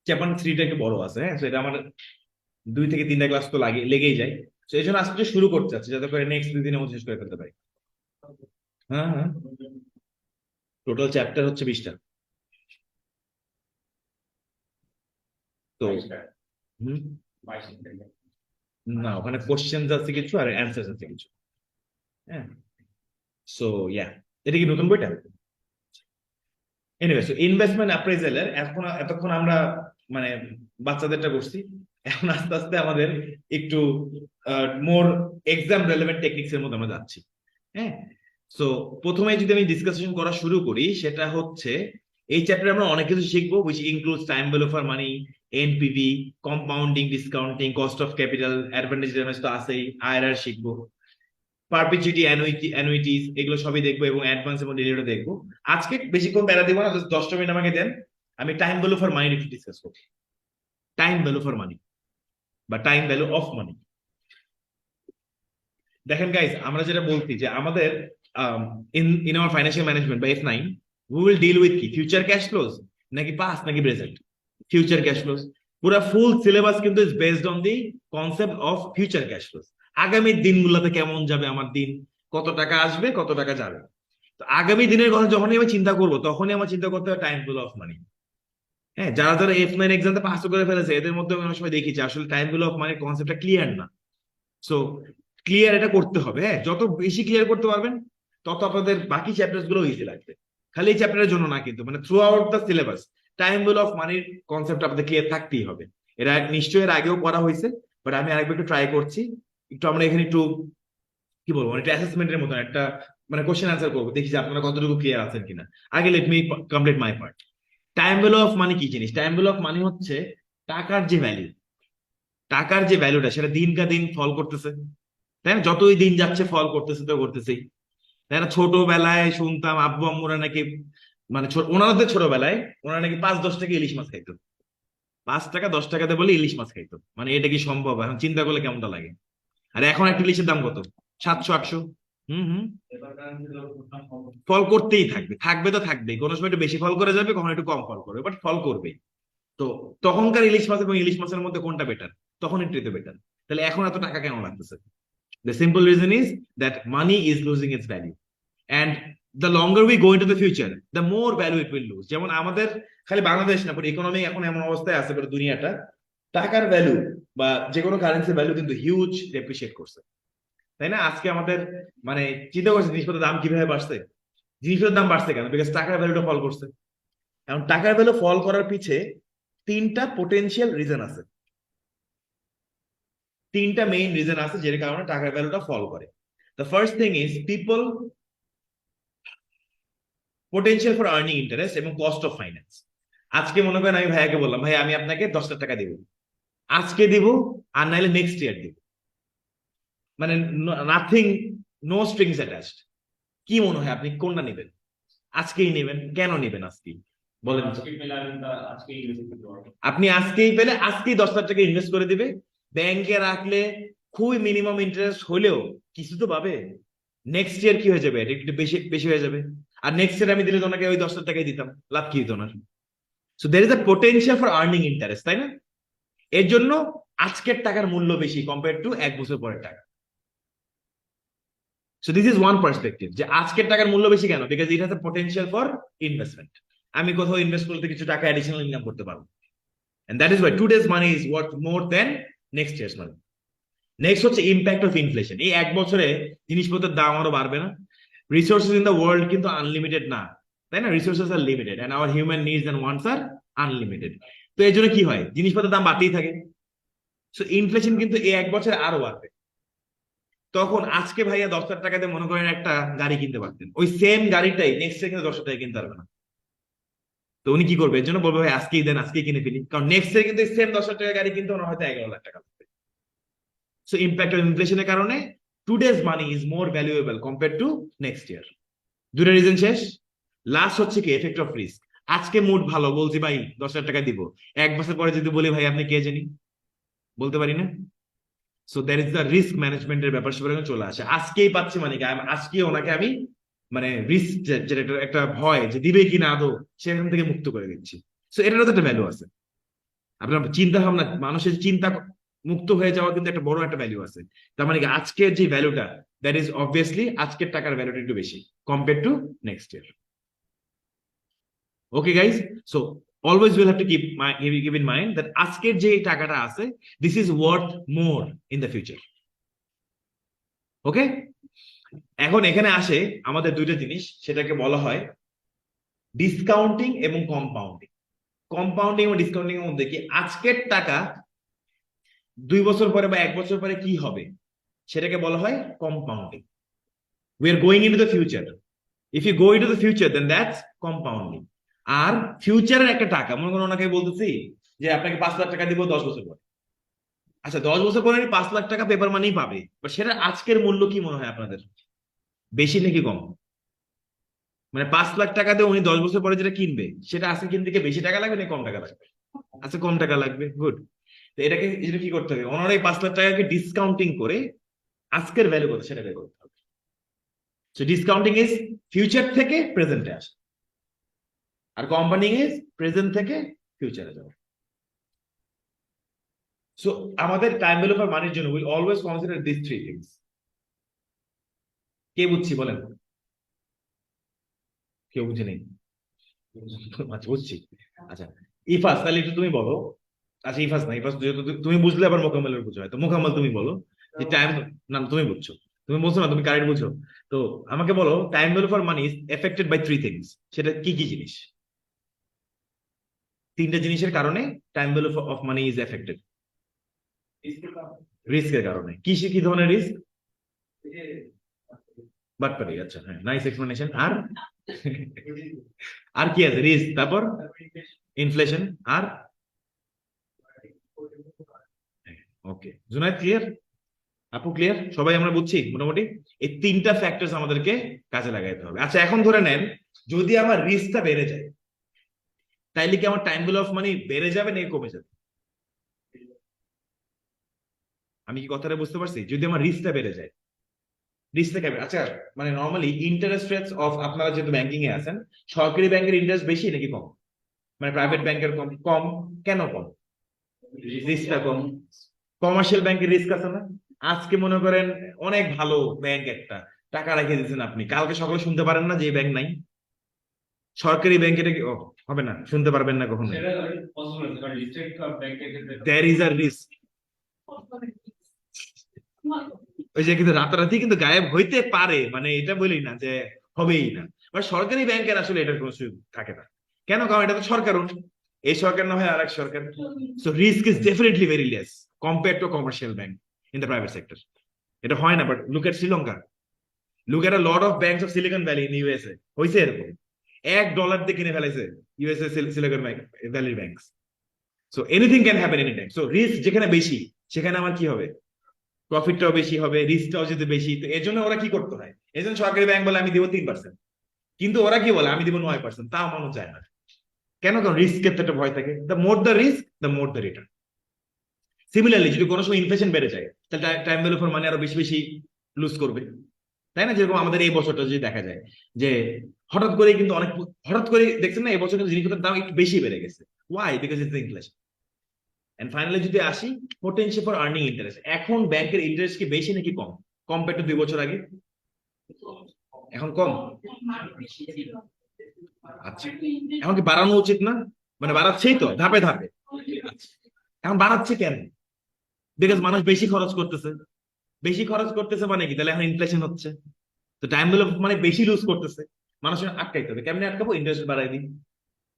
চ্যাপ্টার 3টা একটু বড় আছে, হ্যাঁ, তো এটা আমার 2 থেকে 3টা ক্লাস তো লেগেই যায়। তো এই জন্য আজকে শুরু করতে চাচ্ছি, যাতে করে নেক্সট 2 দিনের মধ্যে শেষ করে ফেলতে পারি। হ্যাঁ হ্যাঁ, টোটাল চ্যাপ্টার হচ্ছে 20টা। তো হুম, না, ওখানে কোশ্চেন আছে কিছু আর অ্যান্সার আছে কিছু। হ্যাঁ, সো ইয়া, এটা কি নতুন বইটা? এনিওয়ে, সো ইনভেস্টমেন্ট অ্যাপ্রেজালের এখন এতক্ষণ আমরা মানে বাচ্চাদেরটা করছি। এখন আস্তে আস্তে আমাদের একটু মোর এক্সাম রেলেভেন্ট টেকনিক্স এর মধ্যে আমরা যাচ্ছি। হ্যাঁ, সো প্রথমে যদি আমি ডিসকাশন করা শুরু করি, সেটা হচ্ছে এই চ্যাপ্টারে আমরা অনেক কিছু শিখবো, which includes time value for money, NPV, compounding, discounting, cost of capital, advantage তো আছেই, আইআরআর শিখবো, পারপিচুইটি, অ্যানুইটিস, এগুলো সবই দেখবো, এবং অ্যাডভান্স এবং ডিলিটও দেখবো। আজকে বেশিক্ষণ প্যারা দিব না, জাস্ট 10টা মিনিট আমাকে দেন, আমি টাইম ভ্যালু ফর মানি একটু ডিসকাস করবো। টাইম ভ্যালু ফর মানি বা টাইম ভ্যালু অফ মানি। দেখেন গাইস, আমরা যেটা বলছি যে আমাদের in in our financial management বা F9, we will deal with কি ফিউচার ক্যাশ ফ্লোজ, নাকি পাস্ট, নাকি প্রেজেন্ট? Future cash flows. পুরো ফুল সিলেবাস কিন্তু is based on the concept of future cash flows. আগামী দিনগুলোতে কেমন যাবে আমার দিন, কত টাকা আসবে, কত টাকা যাবে। তো আগামী দিনের কথা যখনই আমি চিন্তা করবো, তখনই আমার চিন্তা করতে হবে টাইম ভ্যালু অফ মানি। হ্যাঁ, যারা যারা F9 এক্সামে পাস করে ফেলেছে, এদের মধ্যে অনেক সময় দেখি যে আসলে টাইম ভ্যালু অফ মানির কনসেপ্টটা ক্লিয়ার না। সো ক্লিয়ার এটা করতে হবে। হ্যাঁ, যত বেশি ক্লিয়ার করতে পারবেন, তত আপনাদের বাকি চ্যাপ্টার গুলো ইজি লাগবে। খালি এই চ্যাপ্টারের জন্য না, কিন্তু মানে through out the syllabus time value of মানির কনসেপ্ট আপনাদের ক্লিয়ার থাকতেই হবে। এরা নিশ্চয়ই এর আগেও পড়া হয়েছে, বাট আমি আরেকবার একটু ট্রাই করছি। একটু আমরা এখানে একটু কি বলবো, মানে একটা অ্যাসেসমেন্টের মতন একটা মানে কোশ্চেন আনসার করবো, দেখি যে আপনারা কতটুকু ক্লিয়ার আছেন কিনা। আগে let me complete my part. Time value of মানি কি জিনিস? টাইম ভ্যালু অফ মানি হচ্ছে টাকার যে ভ্যালু, টাকার যে ভ্যালুটা সেটা দিনকা দিন ফল করতেছে, তাই না? যতই দিন যাচ্ছে ফল করতেছে তো করতেছেই, তাই না? ছোটবেলায় শুনতাম আব্বু আম্মুরা নাকি, মানে ওনাদের ছোটবেলায় ওনারা নাকি 5-10 টাকা ইলিশ মাছ খাইতো। 5 টাকা 10 টাকাতে বলে ইলিশ মাছ খাইতো, মানে এটা কি সম্ভব? এখন চিন্তা করলে কেমনটা লাগে। আর এখন একটা ইলিশের দাম কত? 700 800। হম হম। ফল করতেই থাকবে, থাকবে তো থাকবে, কোনো সময় একটু বেশি ফল করে যাবে, কখনো একটু কম ফল করবে, বাট ফল করবে। তো তখনকার ইলিশ মাছ এবং ইলিশ মাছের মধ্যে কোনটা বেটার? তখন একটু বেটার। তাহলে এখন এত টাকা কেন লাগতেছে? The simple reason is that money is losing its value. And the longer we go into the future, the more value it will lose. যেমন আমাদের খালি বাংলাদেশ না, পুরো ইকোনমি এখন এমন অবস্থায় আছে, পুরো দুনিয়াটা টাকার ভ্যালু বা যে কোনো কারেন্সির ভ্যালু কিন্তু হিউজ ডেপ্রিসিয়েট করছে, তাই না? আজকে আমাদের মানে চিন্তা করছে জিনিসপত্রের দাম কিভাবে বাড়ছে। জিনিসপত্রের দাম বাড়ছে কেন? বিকজ টাকার ভ্যালুটা ফল করছে। এখন টাকার ভ্যালু ফল করার পিছে তিনটা পোটেনশিয়াল রিজন আছে, তিনটা মেইন রিজন আছে যের কারণে টাকার ভ্যালুটা ফল করে। The first thing is people potential for earning interest এবং কস্ট অফ ফাইন্যান্স। আজকে মনে করেন আমি ভাইয়াকে বললাম, ভাই আমি আপনাকে 10 লাখ টাকা দিব, আজকে দিব আর নাইলে নেক্সট ইয়ার দিব, মানে নাথিং, নো স্ট্রিংস অ্যাটাচড। কি মনে হয় আপনি কোনটা নেবেন? আজকেই নেবেন? কেন নেবেন আজকেই বলেন তো? আপনি আজকেই পেলে আজকেই 10 লাখ টাকা ইনভেস্ট করে দিবে, ব্যাংকে রাখলে খুবই মিনিমাম ইন্টারেস্ট হলেও কিছু তো পাবে। নেক্সট ইয়ার কি হয়ে যাবে? এটা একটু বেশি বেশি হয়ে যাবে। আর নেক্সট ইয়ার আমি দিলে তো ওনাকে ওই 10 লাখ টাকাই দিতাম, লাভ কি হতো না? So there is a potential for earning interest, তাই না? এর জন্য আজকের টাকার মূল্য বেশি কম্পেয়ার টু 1 বছর পরের টাকা। So this is one perspective, যে আজকের টাকার মূল্য বেশি কেন? Because it has a potential for investment. আমি কোথাও ইনভেস্ট করতে কিছু টাকা অ্যাডিশনাল ইনকাম করতে পারবো, and that is why today's money is worth more than next year's money. Next হচ্ছে ইম্প্যাক্ট অফ ইনফ্লেশন। এই 1 বছরে জিনিসপত্রের দাম আরো বাড়বে না? রিসোর্সেস ইন দ্য ওয়ার্ল্ড কিন্তু আনলিমিটেড না, তাই না? Resources are limited and our human needs and wants are unlimited. তো এই জন্য কি হয়? জিনিসপত্রের দাম বাড়তেই থাকে। সো ইনফ্লেশন কিন্তু এই 1 বছরে আরো বাড়বে। তখন আজকে ভাইয়া 10 লাখ টাকাতে মনে করেন একটা গাড়ি কিনতে পারতেন, ওই সেম গাড়িটাই নেক্সট ইয়ার কিন্তু 10 লাখ টাকা কিনতে পারবে না। তো উনি কি করবে? এর জন্য বলবে ভাই আজকেই দেন, আজকেই কিনে ফেলি, কারণ নেক্সট ইয়ার কিন্তু সেম 10 লাখ টাকা গাড়ি কিনতে ওনার হয়তো 11 লাখ টাকা লাগবে। সো ইম্প্যাক্ট অফ ইনফ্লেশনের কারণে today's money is more valuable compare to next ইয়ার। দুটো রিজন শেষ। লাস্ট হচ্ছে কি এফেক্ট অফ রিস্ক। আজকে মুড ভালো, বলছি ভাই 10 লাখ টাকা দিব, 1 বছর পরে যদি বলি ভাই আপনি কে জানি, বলতে পারি না। So that is the risk ম্যানেজমেন্টের ব্যাপার সেখানে চলে আসে। আজকেই পাচ্ছি মানে কি, আজকে ওনাকে আমি মানে রিস্ক, যেটা একটা ভয় যে দিবে কি না আদৌ, সেখান থেকে মুক্ত করে দিচ্ছি। সো এটারও তো একটা ভ্যালু আছে। আপনার চিন্তা ভাবনা, মানুষের চিন্তা মুক্ত হয়ে যাওয়া কিন্তু একটা বড় একটা ভ্যালু আছে। তার মানে কি আজকের যে ভ্যালুটা, দ্যাট ইজ অবভিয়াসলি আজকের টাকার ভ্যালুটা একটু বেশি compare to next year. Okay guys, so always will have to keep in mind that আজকের যে টাকাটা আছে, this is worth more in the future. Okay, এখন এখানে আসে আমাদের দুইটা জিনিস, সেটাকে বলা হয় ডিসকাউন্টিং এবং কম্পাউন্ডিং। কম্পাউন্ডিং এবং ডিসকাউন্টিং এর মধ্যে কি আজকের টাকা 2 বছর পরে বা 1 বছর পরে কি হবে, সেটাকে বলা হয় compounding. We are going into the future. If you go into the future then that's compounding. আর ফিউচারের একটা টাকা, মনে করুন ওনাকে বলতেছি যে আপনাকে 5 লাখ টাকা দিব 10 বছর পরে। আচ্ছা 10 বছর পরে 5 লাখ টাকা পেপার মানেই পাবে, বাট সেটা আজকের মূল্য কি মনে হয় আপনাদের, বেশি নাকি কম? মানে 5 লাখ টাকা দিয়ে উনি 10 বছর পরে যেটা কিনবে, সেটা আজকে কিনতে গিয়ে বেশি টাকা লাগবে না কম টাকা লাগবে? আচ্ছা কম টাকা লাগবে, গুড। তো এটাকে এটা কি করতে হবে? ওনারা এই 5 লাখ টাকাকে ডিসকাউন্টিং করে আজকের ভ্যালু কত সেটা বের করতে হবে। সো ডিসকাউন্টিং ইজ ফিউচার থেকে প্রেজেন্টে আসে, আর কম্পাউন্ডিং ইজ প্রেজেন্ট থেকে ফিউচারে যাবে। সো আমাদের টাইম ভ্যালু ফর মানির জন্য will always consider this three things. কে বুঝছি বলেন? কেউ বুঝে নেই? আচ্ছা বুঝছি। আচ্ছা ইফাস, তাহলে একটু তুমি বলো। আচ্ছা ইফাস না, ইফাস যেহেতু তুমি বুঝলে আবার মোকাম্মেলের বুঝো, হয়তো মোকাম্মেল তুমি বলো যে টাইম, না তুমি বুঝছো, তুমি বলছো না, তুমি কারেক্ট বুঝো। তো আমাকে বলো time value for money is affected by three things. সেটা কি কি জিনিস? তিনটা জিনিসের কারণে time value of money is affected. রিস্কের কারণে। কি কি ধরনের রিস্ক? বাটপারি, আচ্ছা হ্যাঁ, নাইস এক্সপ্লেনেশন। আর আর কি আছে? রিস্ক, তারপর ইনফ্লেশন, আর ওকে। জুনায়েদ ক্লিয়ার? আপু ক্লিয়ার? সবাই আমরা বুঝছি মোটামুটি? এই তিনটা ফ্যাক্টরস আমাদেরকে কাজে লাগাইতে হবে। আচ্ছা এখন ধরে নেন যদি আমার রিস্কটা বেড়ে যায়, তাইলে কি আমার টাইম ভ্যালু অফ মানি বেড়ে যাবে নাকি কমে যাবে? আমি কি কথাটা বুঝতে পারছি? যদি আমার রিস্কটা বেড়ে যায়, রিস্কটা কেমন? আচ্ছা, মানে নর্মালি ইন্টারেস্ট রেটস অফ, আপনারা যেহেতু ব্যাংকিং এ আছেন, সরকারি ব্যাংকের ইন্টারেস্ট বেশি নাকি কম? মানে প্রাইভেট ব্যাংকের কম? কম। কেন কম? রিস্কটা কম। কমার্শিয়াল ব্যাংকের রিস্ক আছে না? আজকে মনে করেন অনেক ভালো ব্যাংক একটা, টাকা রেখে দিয়েছেন আপনি, কালকে সকালে শুনতে পারেন না যে ব্যাংক নাই। সরকারি ব্যাংক এটা কি হবে না? শুনতে পারবেন না কখনো। There is a risk. ওই যে কিন্তু রাতারাতি কিন্তু গায়েব হইতে পারে, মানে এটা বলি না যে হবেই না। বাট সরকারি ব্যাংকের আসলে এটার কোনো সুযোগ থাকে না। কেন? কারণ এটা তো সরকার, এই সরকার না হয় আর এক সরকার। So risk is definitely very less compare to commercial bank in the private sector. এটা হয় না, but look at Sri Lanka, look at a lot of banks of Silicon Valley in USA. হয়েছে এরকম, $1 দিয়ে কিনে ফেলেছে ইউএসএ সিলিকন ভ্যালির ব্যাংক। So anything can happen any time. So risk যেখানে বেশি, সেখানে আমার কি হবে? প্রফিটটাও বেশি হবে, রিস্কটাও যদি বেশি। তো এর জন্য ওরা কি করতে হয়? এই জন্য সরকারি ব্যাংক বলে আমি দিব 3%, কিন্তু ওরা কি বলে আমি দিব 9%, তাও মানুষ যায় না। কেন? কারণ রিস্কের তো একটা ভয় থাকে। The more the risk, the more the return. Similarly যদি কোনো সময় ইনফ্লেশন বেড়ে যায়, তাহলে টাইম ভ্যালু ফর মানি আরো বেশি বেশি লুজ করবে, তাই না? যেরকম আমাদের এই বছরটা যদি দেখা যায় যে হঠাৎ করে কিন্তু অনেক, হঠাৎ করে দেখছেন না এই বছর কিন্তু জিনিসপত্রের দাম একটু বেশি বেড়ে গেছে। Why? Because it's inflation. And finally যদি আসি, পোটেনশিয়াল ফর আর্নিং ইন্টারেস্ট, এখন ব্যাংকের ইন্টারেস্ট কি বেশি নাকি কম কম্পেয়ার টু 2 বছর আগে? এখন কম। আচ্ছা, এখন কি বাড়ানো উচিত না? মানে বাড়াচ্ছেই তো ধাপে ধাপে। আচ্ছা, এখন বাড়াচ্ছে কেন? বিকজ মানুষ বেশি খরচ করতেছে। বেশি খরচ করতেছে মানে কি? তাহলে এখন ইনফ্লেশন হচ্ছে। তো টাইম গুলো মানে বেশি লুজ করতেছে। মানুষের আটকাইতে হবে। কেমনে আটকাবো? ইন্টারেস্ট বাড়াই দিই।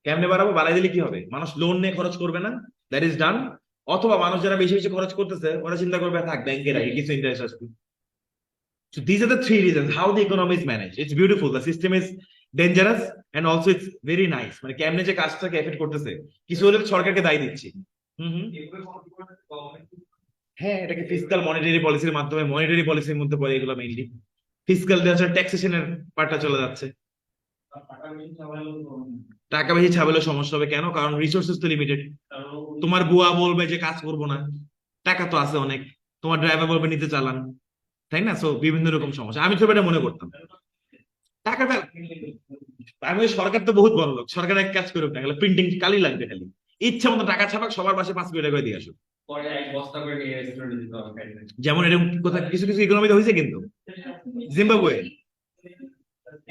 কেমনে বাড়াবো? বাড়াই দিলে কি হবে? মানুষ লোন নিয়ে খরচ করবে না, দ্যাট ইজ ডান। অথবা মানুষ যারা বেশি বেশি খরচ করতেছে, ওরা চিন্তা করবে থাক ব্যাংকে রাখি, কিছু ইন্টারেস্ট আসবে। So these are the three reasons how the economy is managed. It's beautiful. The system is dangerous and also it's very nice. মানে কেমনে যে কাজটাকে এফেক্ট করতেছে, কিছু হলে তো সরকারকে দায়ী দিচ্ছি। হুম হুম। হ্যাঁ, এটাকে ফিসকাল মনিটারি পলিসির মাধ্যমে, মনিটারি পলিসির মধ্যে পড়ে এগুলো মেইনলি। ফিসকাল দিয়ে হচ্ছে ট্যাক্সেশনের পার্টটা চলে যাচ্ছে। টাকা বেশি ছাপালেও সমস্যা হবে। কেন? কারণ রিসোর্সেস তো লিমিটেড। তোমার বুয়া বলবে যে কাজ করবো না, টাকা তো আছে অনেক। তোমার ড্রাইভার বলবে নিতে চালান, তাই না? সো বিভিন্ন রকম সমস্যা। আমি তো এটা মনে করতাম টাকাটা, আমি বলি, সরকার তো বহুত বড় লোক, সরকার এক কাজ করুক না, গেলে প্রিন্টিং কালি লাগবে খালি, ইচ্ছা মতো টাকা ছাপাক, সবার পাশে 5 কোটি টাকা করে দিয়ে আসুক। যেমন এরকম কথা কিছু কিছু ইকোনমিতে হয়েছে কিন্তু, জিম্বাবুয়ে,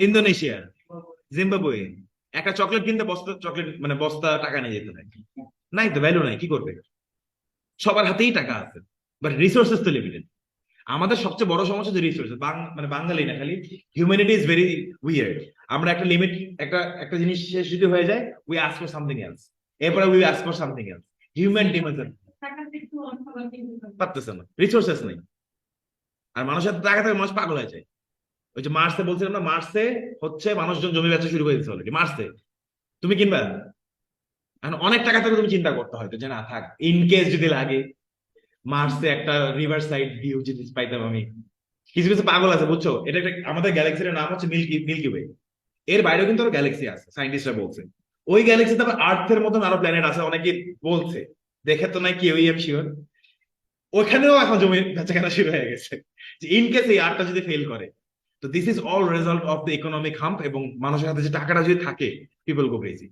ইন্দোনেশিয়া, জিম্বাবুয়ে, একটা চকলেট কিনতে বস্তা চকলেট মানে বস্তা টাকা নিয়ে যেতে হয়। নাই তো, ভ্যালু নাই, কি করবে? সবার হাতেই টাকা আছে, বাট রিসোর্সেস তো লিমিটেড। আমাদের সবচেয়ে বড় সমস্যা যে রিসোর্সেস, মানে বাঙালি না খালি, হিউম্যানিটি ইজ ভেরি উইয়ার্ড। আমরা একটা লিমিট, একটা একটা জিনিস শেষ যদি হয়ে যায়, we ask for something else, এরপরে we ask for something else. Human dimension পারতেছে না, রিসোর্সেস নেই। আর মানুষের টাকা থাকে, মানুষ পাগল হয়ে যায়। ওই যে মার্সে বলছিলাম না, মার্সে হচ্ছে মানুষজন জমি বেচা শুরু করে দিচ্ছে অলরেডি মার্সে। তুমি কিনবা? এখন অনেক টাকা থেকে তুমি চিন্তা করতে হয়তো যে না থাক, ইন কেস যদি লাগে, মার্সে একটা রিভার সাইড ভিউ যদি পাইতাম আমি। কিছু কিছু পাগল আছে বুঝছো, এটা একটা, আমাদের গ্যালাক্সির নাম হচ্ছে মিল্কি মিল্কি ওয়ে। এর বাইরেও কিন্তু আরো গ্যালাক্সি আছে, সাইন্টিস্টরা বলছে। ওই গ্যালাক্সিতে আবার আর্থের মতন আরো প্ল্যানেট আছে, অনেকে বলছে, দেখে তো নাই কেউই, আমি শিওর। ওইখানেও এখন জমি বেচা কেনা শুরু হয়ে গেছে, যে ইন কেস এই আর্টটা যদি ফেল করে। তো this is all result of the economic hump, এবং মানুষের হাতে যে টাকাটা যদি থাকে, পিপল গো ক্রেজি।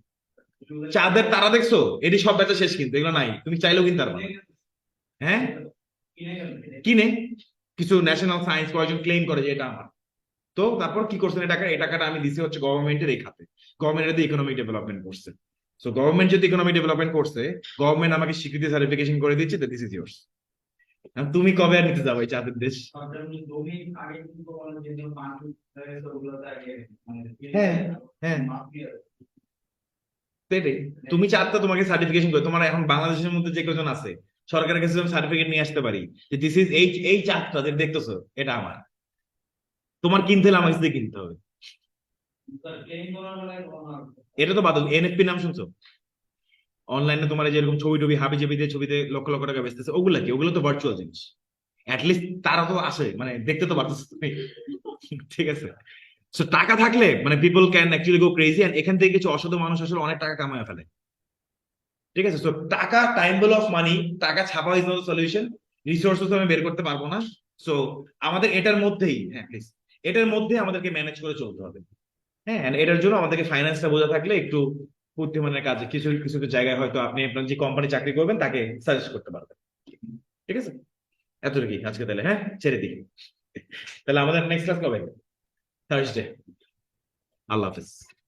চাঁদের তারা দেখছো? এটি সব বেচা শেষ, কিন্তু এগুলো নাই, তুমি চাইলেও কিনতে পারবে না। হ্যাঁ, কিনে কিছু ন্যাশনাল সায়েন্স কয়েকজন ক্লেম করে যে এটা আমার। তো তারপর কি করছেন? এই টাকা, এই টাকাটা আমি দিছি হচ্ছে গভর্নমেন্টের এই খাতে, গভর্নমেন্ট ইকোনমিক ডেভেলপমেন্ট করছে। সো গভর্নমেন্ট যদি ইকোনমিক ডেভেলপমেন্ট করছে, গভর্নমেন্ট আমাকে স্বীকৃতি সার্টিফিকেশন করে দিচ্ছে যে দিস ইজ ইয়োর্স। তুমি কবে আর নিতে যাবো এই চাঁদের দেশ? হ্যাঁ হ্যাঁ, সেটাই। তুমি চাঁদটা তোমাকে সার্টিফিকেশন করে, তোমার এখন বাংলাদেশের মধ্যে যে কজন আছে, সরকারের কাছে সার্টিফিকেট নিয়ে আসতে পারি যে দিস ইজ, এই এই চাঁদটা যে দেখতেছো এটা আমার। তোমার কিনতে হলে আমার কাছে দিয়ে কিনতে হবে। এটা তো বাদল, এনএফপি নাম শুনছো? অনলাইনে তোমার এই যেরকম ছবি টবি হাবি জাবি দিয়ে ছবিতে লক্ষ লক্ষ টাকা বেচতেছে, ওগুলা কি? ওগুলো তো ভার্চুয়াল জিনিস। অ্যাটলিস্ট তারা তো আসে, মানে দেখতে তো পারতেছে তুমি। ঠিক আছে। সো টাকা থাকলে মানে people can actually go crazy, and এখান থেকে কিছু অসাধু মানুষ আসলে অনেক টাকা কামায় ফেলে। ঠিক আছে। সো টাকা, টাইম ভ্যালু অফ মানি, টাকা ছাপা ইজ নট সলিউশন। রিসোর্সেস আমি বের করতে পারবো না। সো আমাদের এটার মধ্যেই, হ্যাঁ প্লিজ, এটার মধ্যে আমাদেরকে ম্যানেজ করে চলতে হবে। হ্যাঁ, and এটার জন্য আমাদেরকে ফাইন্যান্সটা বোঝা থাকলে একটু বুদ্ধিমানের কাজে কিছু কিছু কিছু জায়গায় হয়তো আপনি আপনার যে কোম্পানি চাকরি করবেন তাকে সাজেস্ট করতে পারবেন। ঠিক আছে, এতটুকুই আজকে তাহলে, হ্যাঁ ছেড়ে দিই। তাহলে আমাদের নেক্সট ক্লাস কবে? থার্সডে। আল্লাহ হাফেজ।